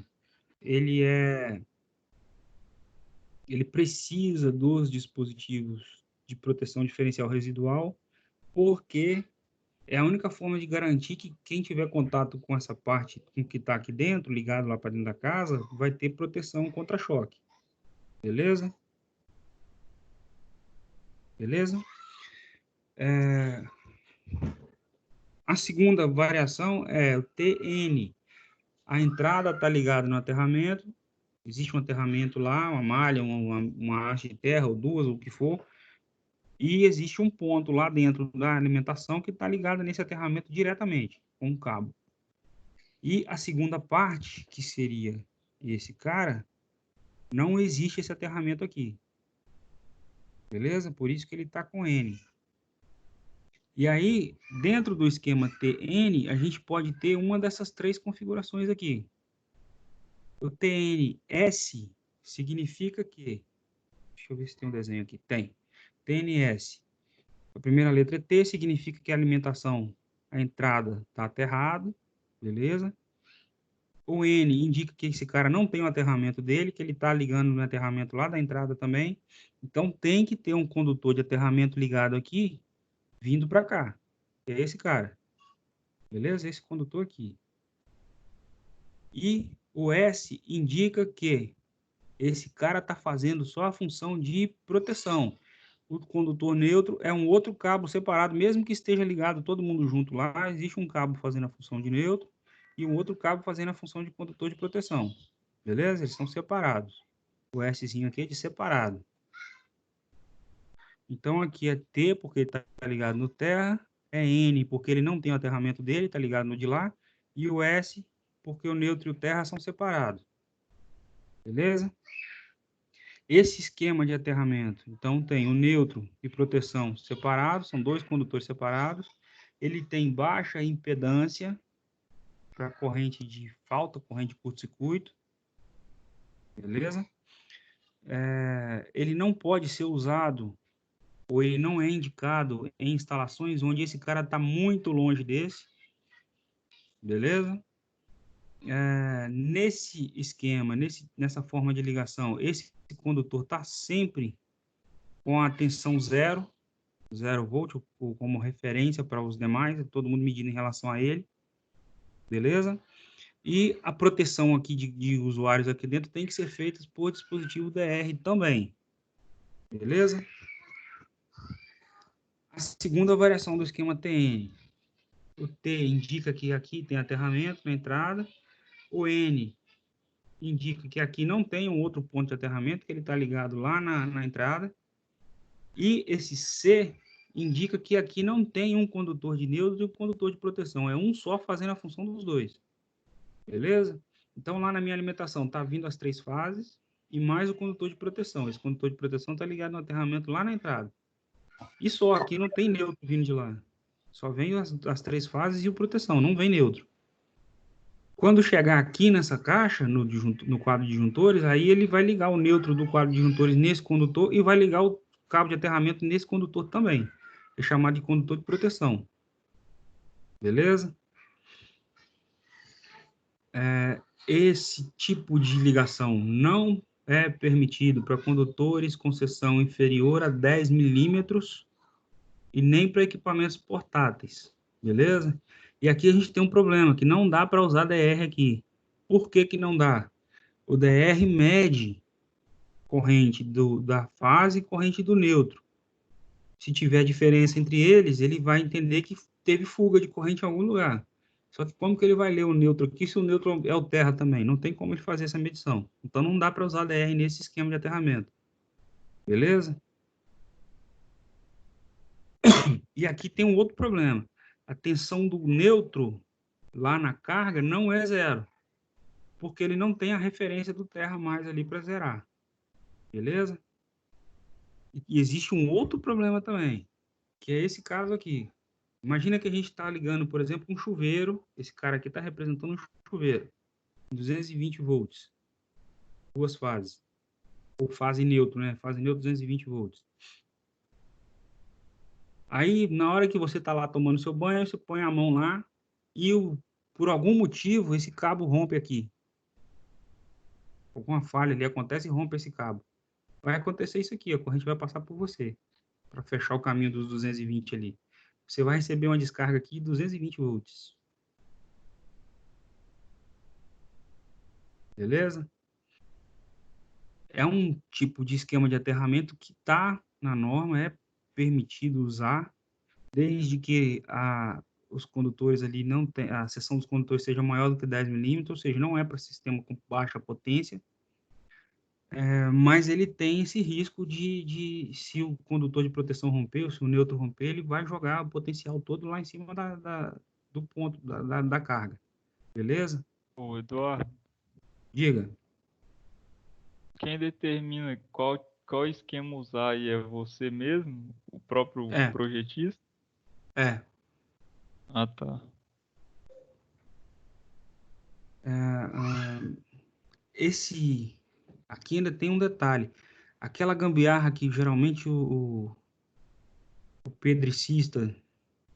ele precisa dos dispositivos de proteção diferencial residual, porque é a única forma de garantir que quem tiver contato com essa parte, com o que está aqui dentro, ligado lá para dentro da casa, vai ter proteção contra choque. Beleza? Beleza? A segunda variação é o TN. A entrada está ligada no aterramento, existe um aterramento lá, uma malha, uma haste de terra, ou duas, ou o que for, e existe um ponto lá dentro da alimentação que está ligado nesse aterramento diretamente, com um cabo. E a segunda parte, que seria esse cara, não existe esse aterramento aqui. Beleza? Por isso que ele está com N. E aí, dentro do esquema TN, a gente pode ter uma dessas três configurações aqui. O TNS significa que... Deixa eu ver se tem um desenho aqui. Tem. TNS. A primeira letra é T, significa que a alimentação, a entrada está aterrado. Beleza? O N indica que esse cara não tem o aterramento dele, que ele está ligando no aterramento lá da entrada também. Então, tem que ter um condutor de aterramento ligado aqui, vindo para cá. É esse cara. Beleza? Esse condutor aqui. E o S indica que esse cara está fazendo só a função de proteção. O condutor neutro é um outro cabo separado, mesmo que esteja ligado todo mundo junto lá, existe um cabo fazendo a função de neutro e um outro cabo fazendo a função de condutor de proteção. Beleza? Eles são separados. O Szinho aqui é de separado. Então, aqui é T, porque ele está ligado no terra, é N, porque ele não tem o aterramento dele, está ligado no de lá, e o S, porque o neutro e o terra são separados. Beleza? Esse esquema de aterramento, então, tem o neutro e proteção separados, são dois condutores separados. Ele tem baixa impedância para corrente de falta, corrente de curto-circuito. Beleza? Ele não pode ser usado, ou ele não é indicado em instalações onde esse cara está muito longe desse. Beleza? Nesse esquema, nessa forma de ligação, esse condutor está sempre com a tensão 0 volt, como referência para os demais, todo mundo medindo em relação a ele, beleza? E a proteção aqui de usuários aqui dentro tem que ser feita por dispositivo DR também, beleza? A segunda variação do esquema TN, o T indica que aqui tem aterramento na entrada, o N indica que aqui não tem um outro ponto de aterramento, que ele está ligado lá na entrada. E esse C indica que aqui não tem um condutor de neutro e um condutor de proteção. É um só fazendo a função dos dois. Beleza? Então, lá na minha alimentação, está vindo as três fases e mais o condutor de proteção. Esse condutor de proteção está ligado no aterramento lá na entrada. E só aqui não tem neutro vindo de lá. Só vem as três fases e o proteção, não vem neutro. Quando chegar aqui nessa caixa, no quadro de disjuntores, aí ele vai ligar o neutro do quadro de disjuntores nesse condutor e vai ligar o cabo de aterramento nesse condutor também. É chamado de condutor de proteção. Beleza? Esse tipo de ligação não é permitido para condutores com seção inferior a 10 milímetros e nem para equipamentos portáteis. Beleza? E aqui a gente tem um problema, que não dá para usar DR aqui. Por que que não dá? O DR mede corrente da fase e corrente do neutro. Se tiver diferença entre eles, ele vai entender que teve fuga de corrente em algum lugar. Só que como que ele vai ler o neutro aqui se o neutro é o terra também? Não tem como ele fazer essa medição. Então não dá para usar DR nesse esquema de aterramento. Beleza? E aqui tem um outro problema. A tensão do neutro lá na carga não é zero, porque ele não tem a referência do terra mais ali para zerar. Beleza? E existe um outro problema também, que é esse caso aqui. Imagina que a gente está ligando, por exemplo, um chuveiro. Esse cara aqui está representando um chuveiro, 220 volts, duas fases, ou fase neutro, né? Fase neutro 220 volts. Aí, na hora que você está lá tomando seu banho, você põe a mão lá e, por algum motivo, esse cabo rompe aqui. Alguma falha ali acontece e rompe esse cabo. Vai acontecer isso aqui, a corrente vai passar por você, para fechar o caminho dos 220 ali. Você vai receber uma descarga aqui de 220 volts. Beleza? É um tipo de esquema de aterramento que está na norma, é permitido usar, desde que os condutores ali não tem, a seção dos condutores seja maior do que 10 milímetros, ou seja, não é para sistema com baixa potência, mas ele tem esse risco se o condutor de proteção romper, ou se o neutro romper, ele vai jogar o potencial todo lá em cima do ponto da carga, beleza? Ô, Eduardo, Diga. quem determina qual esquema usar aí é você mesmo? O próprio É, projetista? é. Ah, tá. Esse aqui ainda tem um detalhe. Aquela gambiarra que geralmente o pedricista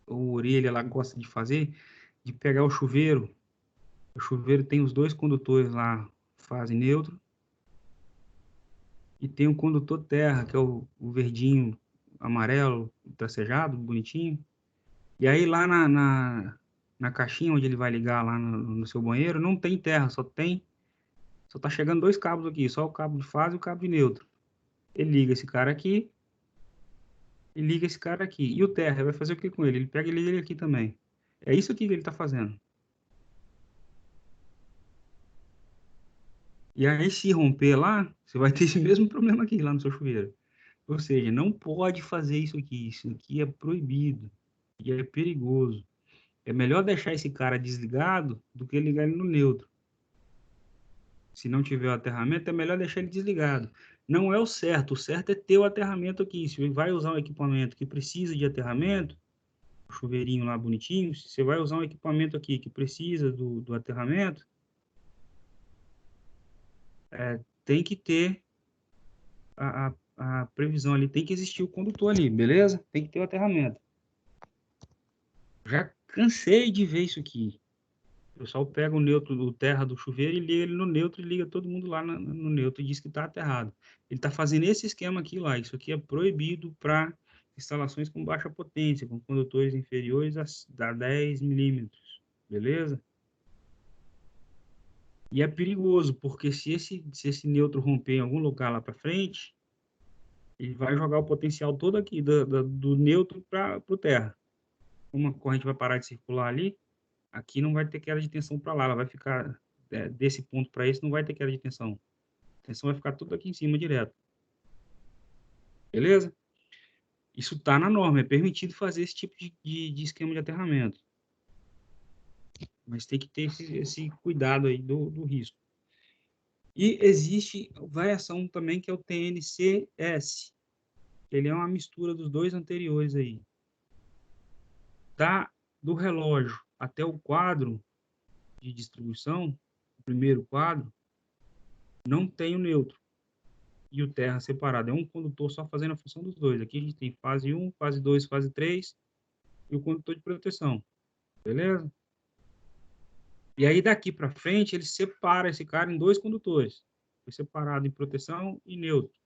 ou orelha lá gosta de fazer, de pegar o chuveiro. O chuveiro tem os dois condutores lá, fase neutro, e tem o condutor terra, que é o verdinho amarelo, tracejado, bonitinho. E aí lá na caixinha onde ele vai ligar lá no seu banheiro, não tem terra, só tá chegando dois cabos aqui, só o cabo de fase e o cabo de neutro. Ele liga esse cara aqui e liga esse cara aqui. E o terra vai fazer o que com ele? Ele pega e liga ele aqui também. É isso aqui que ele tá fazendo. E aí, se romper lá, você vai ter esse mesmo problema aqui, lá no seu chuveiro. Ou seja, não pode fazer isso aqui. Isso aqui é proibido. E é perigoso. É melhor deixar esse cara desligado do que ligar ele no neutro. Se não tiver o aterramento, é melhor deixar ele desligado. Não é o certo é ter o aterramento aqui. Se vai usar um equipamento que precisa de aterramento, o chuveirinho lá bonitinho, se você vai usar um equipamento aqui que precisa do aterramento, tem que ter a previsão ali, tem que existir o condutor ali, beleza? Tem que ter o aterramento. Já cansei de ver isso aqui. O pessoal pega o neutro, o terra do chuveiro e liga ele no neutro e liga todo mundo lá no neutro e diz que está aterrado. Ele está fazendo esse esquema aqui lá. Isso aqui é proibido para instalações com baixa potência, com condutores inferiores a 10 milímetros, beleza? E é perigoso, porque se esse neutro romper em algum lugar lá para frente, ele vai jogar o potencial todo aqui do neutro para o terra. Uma corrente vai parar de circular ali, aqui não vai ter queda de tensão para lá, ela vai ficar desse ponto para esse, não vai ter queda de tensão. A tensão vai ficar tudo aqui em cima direto. Beleza? Isso está na norma, é permitido fazer esse tipo de esquema de aterramento. Mas tem que ter esse cuidado aí do risco. E existe variação também que é o TNCS. Ele é uma mistura dos dois anteriores aí. Do relógio até o quadro de distribuição, o primeiro quadro, não tem o neutro e o terra separado. É um condutor só fazendo a função dos dois. Aqui a gente tem fase 1, fase 2, fase 3 e o condutor de proteção. Beleza? E aí daqui para frente ele separa esse cara em dois condutores. Foi separado em proteção e neutro.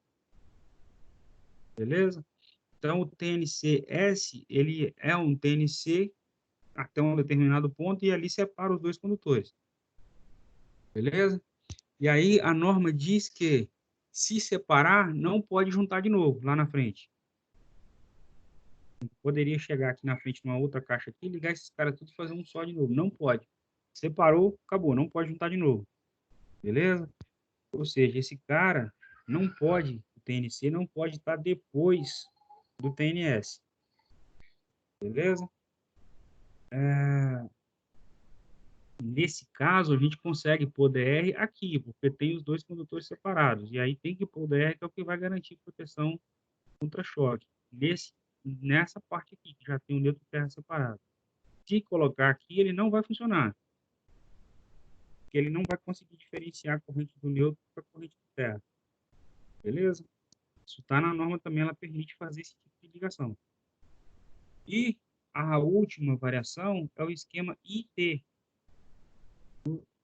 Beleza? Então o TNCS, ele é um TNC até um determinado ponto e ali separa os dois condutores. Beleza? E aí a norma diz que se separar, não pode juntar de novo lá na frente. Poderia chegar aqui na frente numa outra caixa aqui, ligar esses caras tudo e fazer um só de novo. Não pode. Separou, acabou, não pode juntar de novo. Beleza? Ou seja, esse cara não pode, o TNC não pode estar depois do TNS. Beleza? Nesse caso, a gente consegue pôr DR aqui, porque tem os dois condutores separados. E aí tem que pôr DR, que é o que vai garantir proteção contra choque. Nessa parte aqui, que já tem o neutro e terra separado. Se colocar aqui, ele não vai funcionar. Porque ele não vai conseguir diferenciar a corrente do neutro da corrente do terra. Beleza? Isso está na norma também, ela permite fazer esse tipo de ligação. E a última variação é o esquema IT.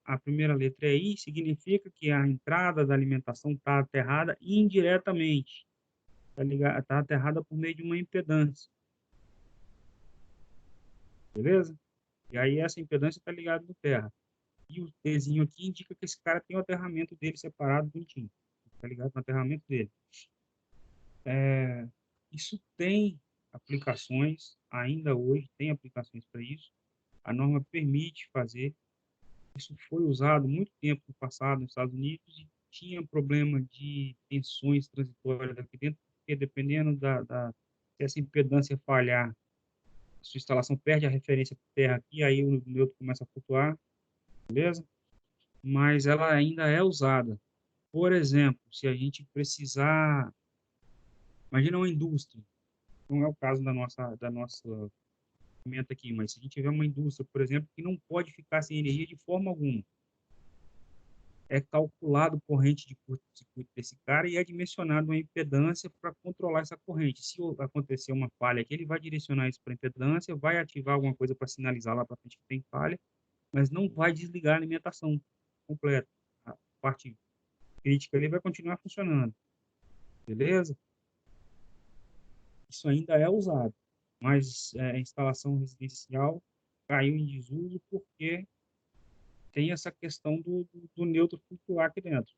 A primeira letra é I, significa que a entrada da alimentação está aterrada indiretamente. Está aterrada por meio de uma impedância. Beleza? E aí essa impedância está ligada no terra. E o Tzinho aqui indica que esse cara tem o aterramento dele separado, bonitinho. Está ligado no aterramento dele. Isso tem aplicações ainda hoje tem aplicações para isso. A norma permite fazer. Isso foi usado muito tempo no passado nos Estados Unidos e tinha problema de tensões transitórias aqui dentro, porque dependendo se essa impedância falhar, sua instalação perde a referência por terra aqui, aí o neutro começa a flutuar, beleza? Mas ela ainda é usada. Por exemplo, se a gente precisar, imagina uma indústria, não é o caso da nossa meta aqui, mas se a gente tiver uma indústria, por exemplo, que não pode ficar sem energia de forma alguma, é calculado corrente de curto-circuito desse cara e é dimensionado uma impedância para controlar essa corrente. Se acontecer uma falha aqui, ele vai direcionar isso para a impedância, vai ativar alguma coisa para sinalizar lá para frente que tem falha, mas não vai desligar a alimentação completa. A parte crítica ali vai continuar funcionando, beleza? Isso ainda é usado, mas a instalação residencial caiu em desuso porque tem essa questão do neutro flutuar aqui dentro,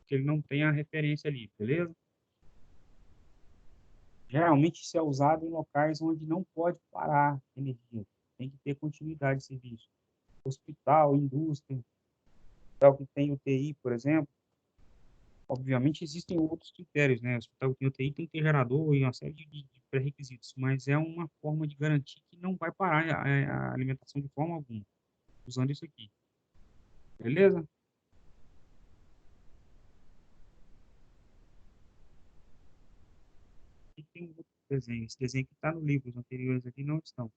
que ele não tem a referência ali, beleza? Geralmente isso é usado em locais onde não pode parar energia, tem que ter continuidade de serviço. Hospital, indústria, hospital que tem UTI, por exemplo, obviamente existem outros critérios, né? O hospital que tem UTI tem que ter gerador e uma série de pré-requisitos, mas é uma forma de garantir que não vai parar a alimentação de forma alguma, usando isso aqui. Beleza? E tem um outro desenho. Esse desenho que está no livro, os anteriores aqui não estão.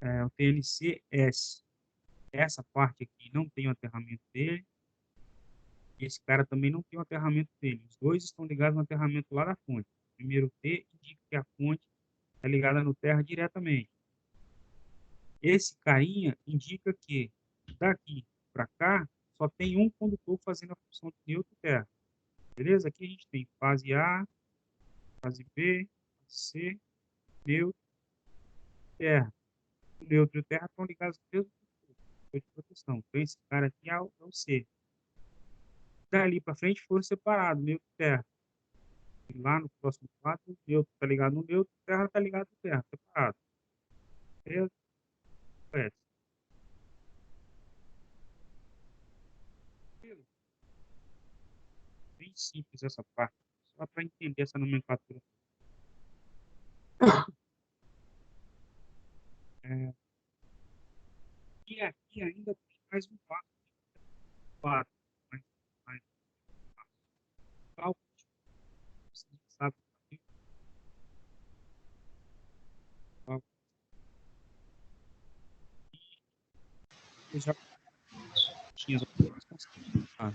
É o TNCS. Essa parte aqui não tem o aterramento dele. E esse cara também não tem o aterramento dele. Os dois estão ligados no aterramento lá da fonte. O primeiro T indica que a fonte é ligada no terra diretamente. Esse carinha indica que daqui para cá só tem um condutor fazendo a função de neutro e terra. Beleza? Aqui a gente tem fase A, fase B, fase C, neutro, terra. O neutro e o terra estão ligados no mesmo condutor de proteção. Então esse cara aqui é o C. Dali para frente foram separados, neutro e terra. E lá no próximo quadro, o neutro está ligado no neutro, a terra está ligado no terra, separado. Beleza? É. Bem simples essa parte, só para entender essa nomenclatura. É, e aqui ainda tem mais um passo, claro, mas cálculo, você sabe, cálculo, eu já tinha as opções, tá?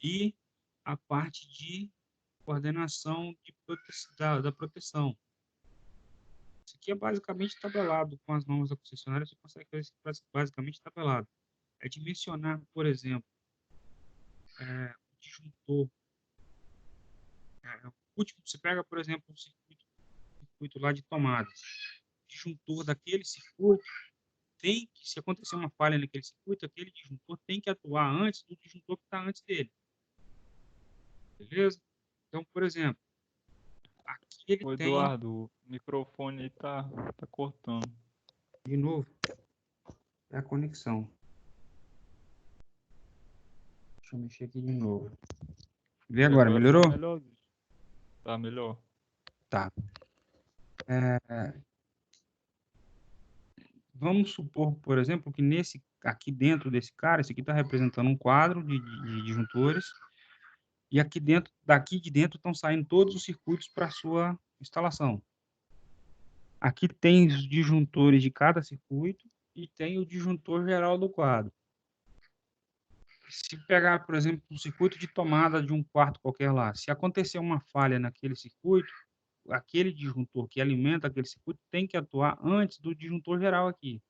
E a parte de coordenação da proteção. Isso aqui é basicamente tabelado com as normas da concessionária, você consegue fazer isso basicamente tabelado. É dimensionar, por exemplo, o disjuntor. Você pega, por exemplo, um circuito lá de tomadas. O disjuntor daquele circuito tem que, se acontecer uma falha naquele circuito, aquele disjuntor tem que atuar antes do disjuntor que está antes dele. Beleza? Então, por exemplo, aqui ele Ô, tem, Eduardo, o microfone aí tá cortando. de novo, a conexão. Deixa eu mexer aqui de novo. Vê agora, melhorou? Tá melhor. Tá melhor. Tá. Vamos supor, por exemplo, que aqui dentro desse cara, esse aqui está representando um quadro de disjuntores, e daqui de dentro estão saindo todos os circuitos para a sua instalação. Aqui tem os disjuntores de cada circuito e tem o disjuntor geral do quadro. Se pegar, por exemplo, um circuito de tomada de um quarto qualquer lá, se acontecer uma falha naquele circuito, aquele disjuntor que alimenta aquele circuito tem que atuar antes do disjuntor geral aqui.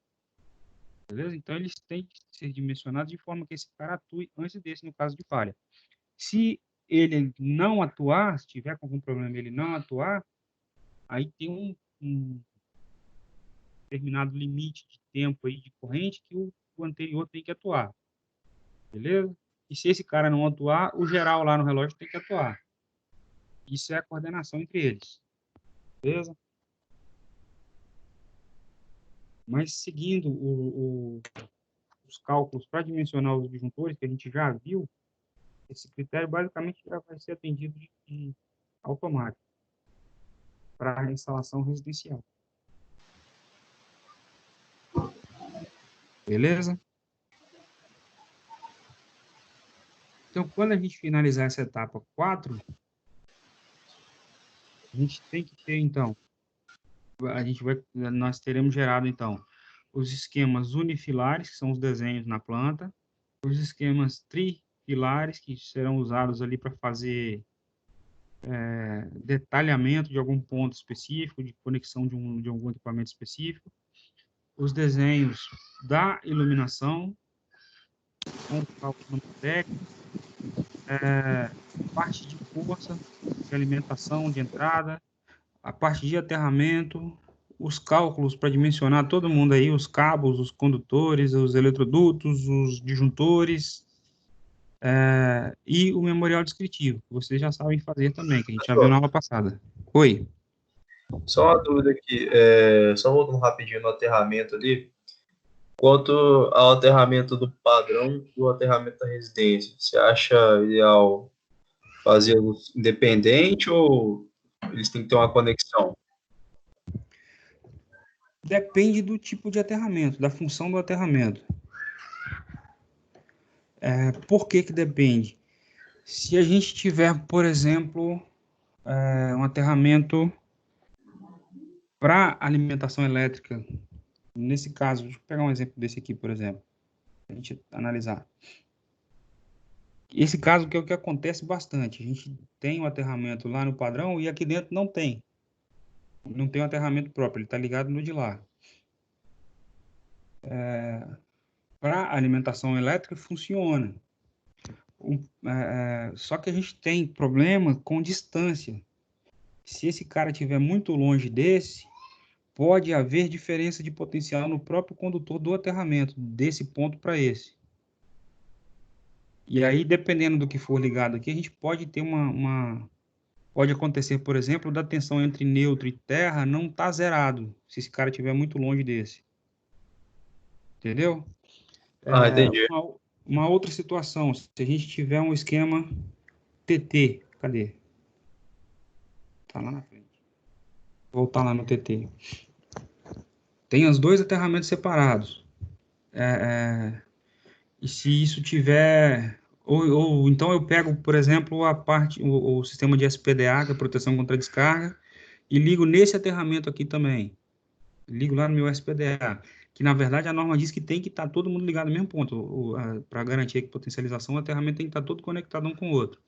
Beleza? Então, eles têm que ser dimensionados de forma que esse cara atue antes desse, no caso de falha. Se ele não atuar, se tiver com algum problema ele não atuar, aí tem um determinado limite de tempo aí de corrente que o anterior tem que atuar. Beleza? e se esse cara não atuar, o geral lá no relógio tem que atuar. Isso é a coordenação entre eles. Beleza? Mas seguindo os cálculos para dimensionar os disjuntores, que a gente já viu, esse critério basicamente já vai ser atendido de automático para a instalação residencial. Beleza? Então, quando a gente finalizar essa etapa 4, a gente tem que ter, então, nós teremos gerado, então, os esquemas unifilares, que são os desenhos na planta, os esquemas trifilares, que serão usados ali para fazer detalhamento de algum ponto específico, de conexão de algum equipamento específico, os desenhos da iluminação, com o cálculo técnico, parte de força, de alimentação, de entrada, a parte de aterramento, os cálculos para dimensionar todo mundo aí, os cabos, os condutores, os eletrodutos, os disjuntores, e o memorial descritivo, que vocês já sabem fazer também, que a gente já viu na aula passada. Oi. Só uma dúvida aqui, só voltando rapidinho no aterramento ali, quanto ao aterramento do padrão e o aterramento da residência, você acha ideal fazê-los independente ou eles têm que ter uma conexão? Depende do tipo de aterramento, da função do aterramento. Por que depende? Se a gente tiver, por exemplo, um aterramento para alimentação elétrica, nesse caso, deixa eu pegar um exemplo desse aqui, por exemplo, para a gente analisar. Esse caso que é o que acontece bastante. A gente tem um aterramento lá no padrão e aqui dentro não tem. Não tem um aterramento próprio, ele está ligado no de lá. Para alimentação elétrica funciona. Só que a gente tem problema com distância. Se esse cara estiver muito longe desse, pode haver diferença de potencial no próprio condutor do aterramento, desse ponto para esse. E aí, dependendo do que for ligado aqui, a gente pode ter pode acontecer, por exemplo, da tensão entre neutro e terra não tá zerado, se esse cara estiver muito longe desse. Entendeu? Entendi. Uma outra situação, se a gente tiver um esquema TT, cadê? Tá lá na frente. Vou voltar lá no TT. Tem os dois aterramentos separados. E se isso tiver... Ou então eu pego, por exemplo, o sistema de SPDA, que é proteção contra descarga, e ligo nesse aterramento aqui também. Ligo lá no meu SPDA. Que, na verdade, a norma diz que tem que estar todo mundo ligado no mesmo ponto. Para garantir a potencialização, o aterramento tem que estar todo conectado um com o outro.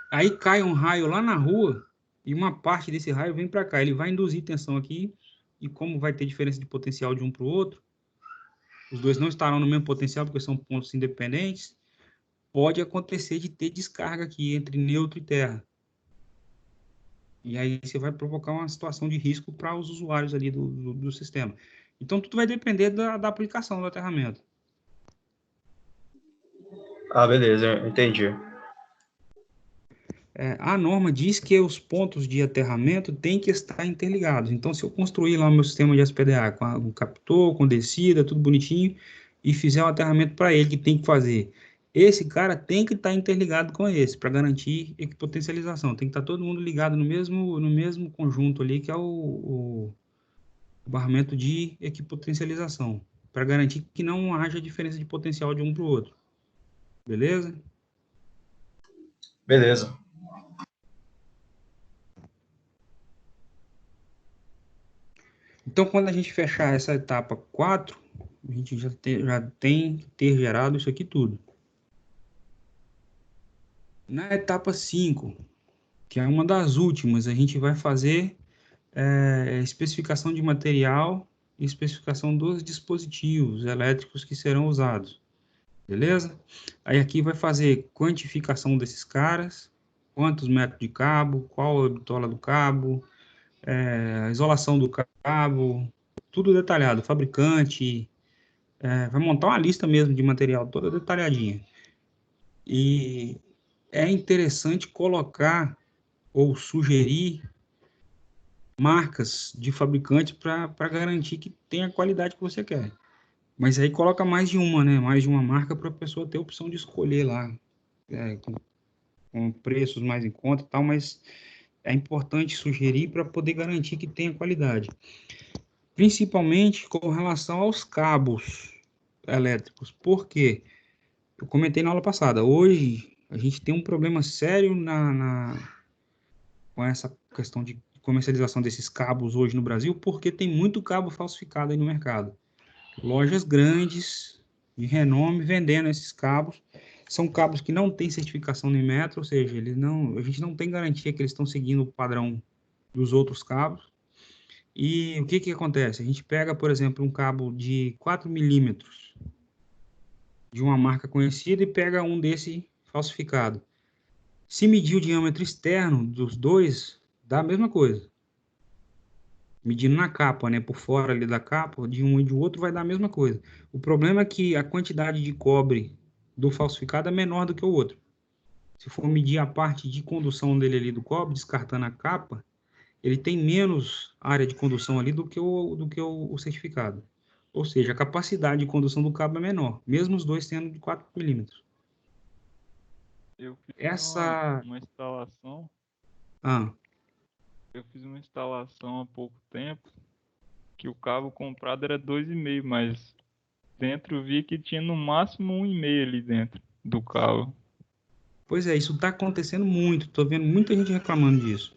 Aí cai um raio lá na rua, e uma parte desse raio vem para cá. Ele vai induzir tensão aqui, e como vai ter diferença de potencial de um para o outro, os dois não estarão no mesmo potencial, porque são pontos independentes, pode acontecer de ter descarga aqui entre neutro e terra. E aí você vai provocar uma situação de risco para os usuários ali do sistema. Então, tudo vai depender da aplicação do aterramento. Beleza, entendi. A norma diz que os pontos de aterramento têm que estar interligados. Então, se eu construir lá o meu sistema de SPDA com um captor, com descida, tudo bonitinho, e fizer um aterramento para ele que tem que fazer, esse cara tem que estar interligado com esse, para garantir equipotencialização. Tem que estar todo mundo ligado no mesmo conjunto ali, que é o barramento de equipotencialização, para garantir que não haja diferença de potencial de um para o outro. Beleza? Beleza. Então, quando a gente fechar essa etapa 4, a gente já tem que ter gerado isso aqui tudo. Na etapa 5, que é uma das últimas, a gente vai fazer especificação de material e especificação dos dispositivos elétricos que serão usados. Beleza? Aí aqui vai fazer quantificação desses caras, quantos metros de cabo, qual a bitola do cabo, a isolação do cabo, tudo detalhado, fabricante, vai montar uma lista mesmo de material toda detalhadinha. E é interessante colocar ou sugerir marcas de fabricantes para garantir que tem a qualidade que você quer. Mas aí coloca mais de uma, né? Mais de uma marca para a pessoa ter a opção de escolher lá, com preços mais em conta e tal, mas é importante sugerir para poder garantir que tenha qualidade. Principalmente com relação aos cabos elétricos. Por quê? Eu comentei na aula passada. Hoje a gente tem um problema sério com essa questão de comercialização desses cabos hoje no Brasil, porque tem muito cabo falsificado aí no mercado. Lojas grandes, de renome, vendendo esses cabos. São cabos que não têm certificação no Inmetro, ou seja, a gente não tem garantia que eles estão seguindo o padrão dos outros cabos. E o que acontece? A gente pega, por exemplo, um cabo de 4 milímetros de uma marca conhecida e pega um desse falsificado. Se medir o diâmetro externo dos dois, dá a mesma coisa. Medindo na capa, né, por fora ali da capa, de um e de outro vai dar a mesma coisa. O problema é que a quantidade de cobre do falsificado é menor do que o outro. Se for medir a parte de condução dele ali do cobre, descartando a capa, ele tem menos área de condução ali do que o certificado. Ou seja, a capacidade de condução do cabo é menor, mesmo os dois sendo de 4 milímetros. Eu fiz Essa... uma instalação, Ah, eu fiz uma instalação há pouco tempo que o cabo comprado era 2,5, mas dentro eu vi que tinha no máximo 1,5 ali dentro do cabo. pois é, isso está acontecendo muito. Estou vendo muita gente reclamando disso.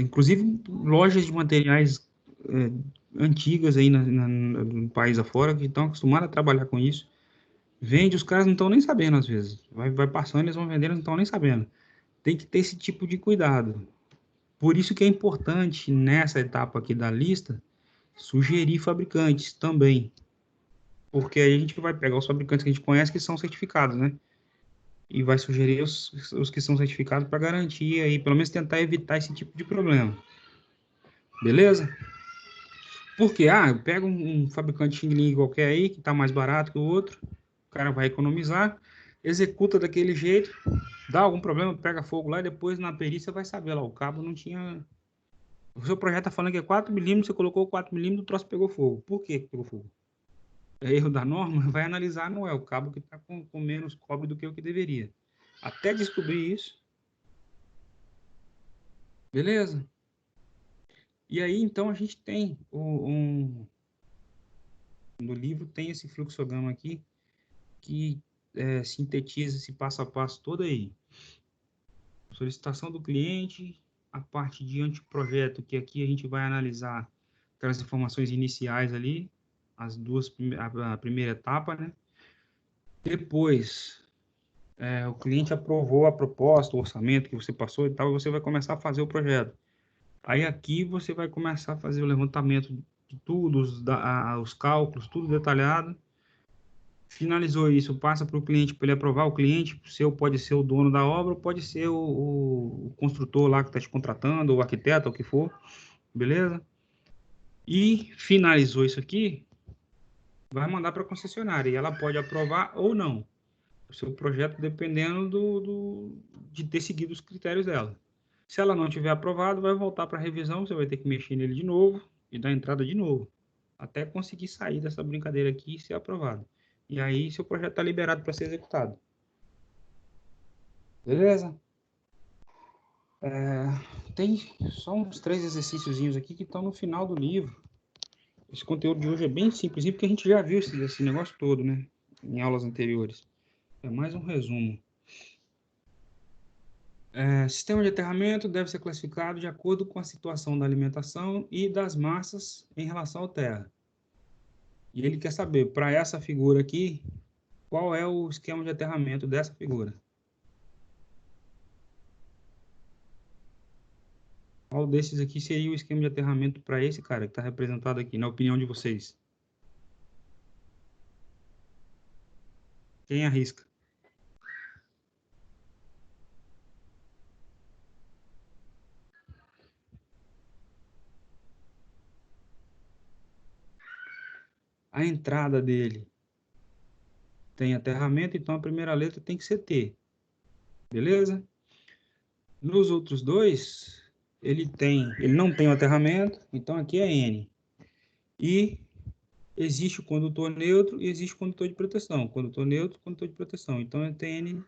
Inclusive lojas de materiais antigas aí no país afora que estão acostumadas a trabalhar com isso. Vende, os caras não estão nem sabendo às vezes. Vai passando, eles vão vendendo, eles não estão nem sabendo. Tem que ter esse tipo de cuidado. Por isso que é importante, nessa etapa aqui da lista, sugerir fabricantes também. Porque aí a gente vai pegar os fabricantes que a gente conhece que são certificados, né? E vai sugerir os que são certificados para garantir aí, pelo menos tentar evitar esse tipo de problema. Beleza? Porque, eu pego um fabricante Xing Ling qualquer aí, que está mais barato que o outro, o cara vai economizar, executa daquele jeito, dá algum problema, pega fogo lá e depois na perícia vai saber lá, o cabo não tinha... O seu projeto está falando que é 4 milímetros, você colocou 4 milímetros, o troço pegou fogo. Por que pegou fogo? É erro da norma? Vai analisar, não é o cabo que está com menos cobre do que o que deveria. Até descobrir isso. Beleza? E aí, então, a gente tem no livro tem esse fluxograma aqui que sintetiza esse passo a passo todo aí. Solicitação do cliente, a parte de anteprojeto, que aqui a gente vai analisar aquelas informações iniciais ali, a primeira etapa, né? Depois, o cliente aprovou a proposta, o orçamento que você passou e tal, e você vai começar a fazer o projeto. Aí aqui você vai começar a fazer o levantamento de tudo, os cálculos, tudo detalhado. Finalizou isso, passa para o cliente, para ele aprovar. O cliente seu pode ser o dono da obra, ou pode ser o construtor lá que está te contratando, ou o arquiteto, ou o que for, beleza? E finalizou isso aqui, vai mandar para a concessionária, e ela pode aprovar ou não o seu projeto, dependendo de ter seguido os critérios dela. Se ela não tiver aprovado, vai voltar para a revisão, você vai ter que mexer nele de novo e dar entrada de novo, até conseguir sair dessa brincadeira aqui e ser aprovado. E aí, seu projeto está liberado para ser executado. Beleza? Tem só uns 3 exercíciozinhos aqui que estão no final do livro. Esse conteúdo de hoje é bem simples, porque a gente já viu esse negócio todo, né? Em aulas anteriores. É mais um resumo. Sistema de aterramento deve ser classificado de acordo com a situação da alimentação e das massas em relação à terra. E ele quer saber, para essa figura aqui, qual é o esquema de aterramento dessa figura. Qual desses aqui seria o esquema de aterramento para esse cara que está representado aqui, na opinião de vocês? Quem arrisca? a entrada dele tem aterramento, então a primeira letra tem que ser T. Beleza? Nos outros dois, ele não tem o aterramento, então aqui é N. E existe o condutor neutro e existe o condutor de proteção. Condutor neutro, condutor de proteção. Então é TNS.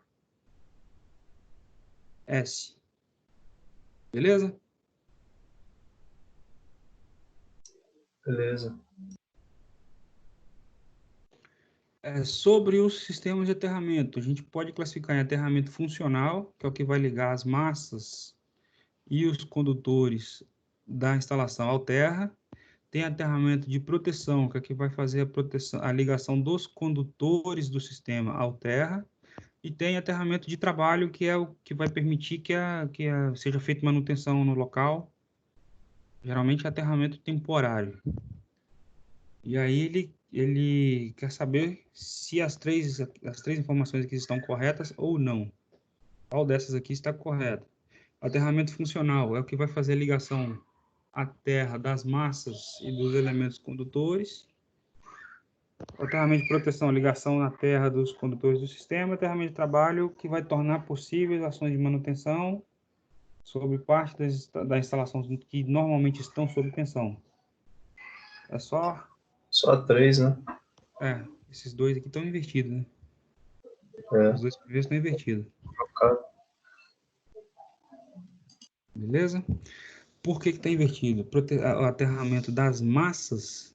Beleza? Beleza. Sobre os sistemas de aterramento, a gente pode classificar em aterramento funcional, que é o que vai ligar as massas e os condutores da instalação ao terra. Tem aterramento de proteção, que é o que vai fazer a ligação dos condutores do sistema ao terra. E tem aterramento de trabalho, que é o que vai permitir que seja feita manutenção no local. Geralmente é aterramento temporário. E aí ele quer saber se as três informações aqui estão corretas ou não. Qual dessas aqui está correta? Aterramento funcional é o que vai fazer a ligação à terra das massas e dos elementos condutores. Aterramento de proteção, ligação na terra dos condutores do sistema. Aterramento de trabalho, que vai tornar possíveis ações de manutenção sobre parte da instalação que normalmente estão sob tensão. É só... Só 3, né? Esses dois aqui estão invertidos, né? É. Os dois primeiros estão invertidos. Trocado. Beleza? Por que está invertido? O aterramento das massas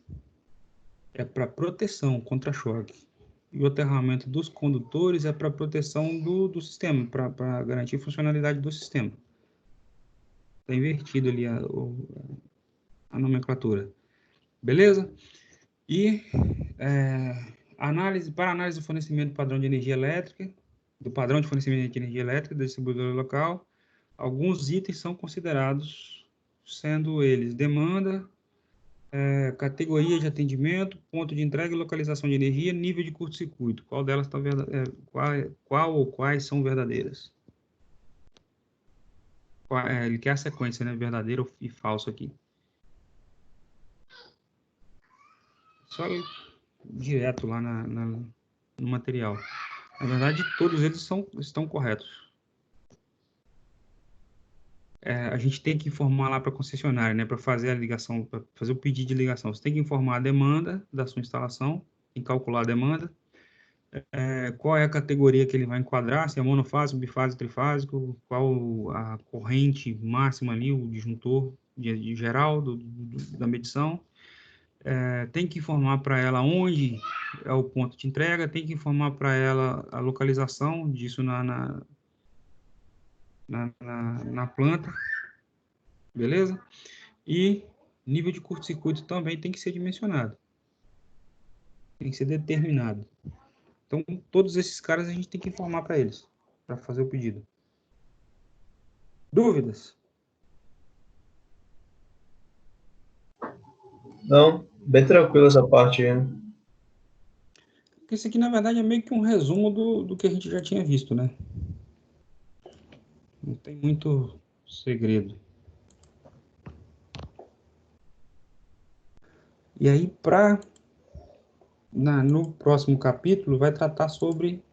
é para proteção contra choque. E o aterramento dos condutores é para proteção do sistema, para garantir a funcionalidade do sistema. Está invertido ali a nomenclatura. Beleza? E para análise do fornecimento do padrão de energia elétrica, do padrão de fornecimento de energia elétrica da distribuidora local, alguns itens são considerados, sendo eles demanda, categoria de atendimento, ponto de entrega e localização de energia, nível de curto-circuito. Qual delas está qual ou quais são verdadeiras? Ele quer a sequência, né? Verdadeiro e falso aqui. Só ir direto lá no material. Na verdade, todos eles estão corretos. A gente tem que informar lá para a concessionária, né, para fazer a ligação, para fazer o pedido de ligação. Você tem que informar a demanda da sua instalação, tem que calcular a demanda, qual é a categoria que ele vai enquadrar, se é monofásico, bifásico, trifásico, qual a corrente máxima ali, o disjuntor de geral da medição. Tem que informar para ela onde é o ponto de entrega, tem que informar para ela a localização disso na planta, beleza? E nível de curto-circuito também tem que ser dimensionado, tem que ser determinado. Então, todos esses caras a gente tem que informar para eles, para fazer o pedido. Dúvidas? Não, bem tranquilo essa parte aí, né? Isso aqui, na verdade, é meio que um resumo do que a gente já tinha visto, né? Não tem muito segredo. E aí, no próximo capítulo, vai tratar sobre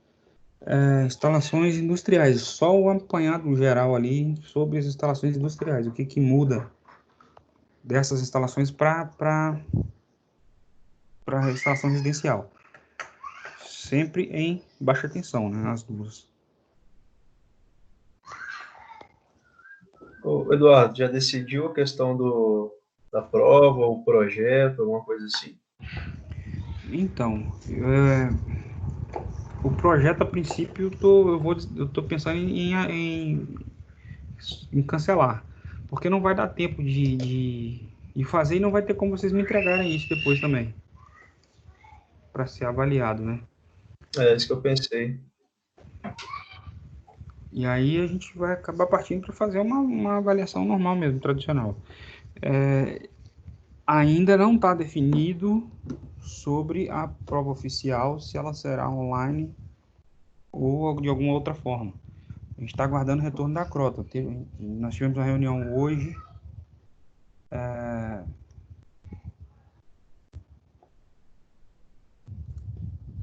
instalações industriais. Só o apanhado geral ali sobre as instalações industriais. O que muda dessas instalações para instalação residencial. Sempre em baixa tensão, né? As duas. Ô, Eduardo, já decidiu a questão da prova, o projeto, alguma coisa assim? Então, o projeto, a princípio, eu tô pensando em cancelar, porque não vai dar tempo de fazer e não vai ter como vocês me entregarem isso depois também, para ser avaliado, né? É isso que eu pensei. E aí a gente vai acabar partindo para fazer uma avaliação normal mesmo, tradicional. Ainda não está definido sobre a prova oficial, se ela será online ou de alguma outra forma. A gente está aguardando o retorno da Crota. Nós tivemos uma reunião hoje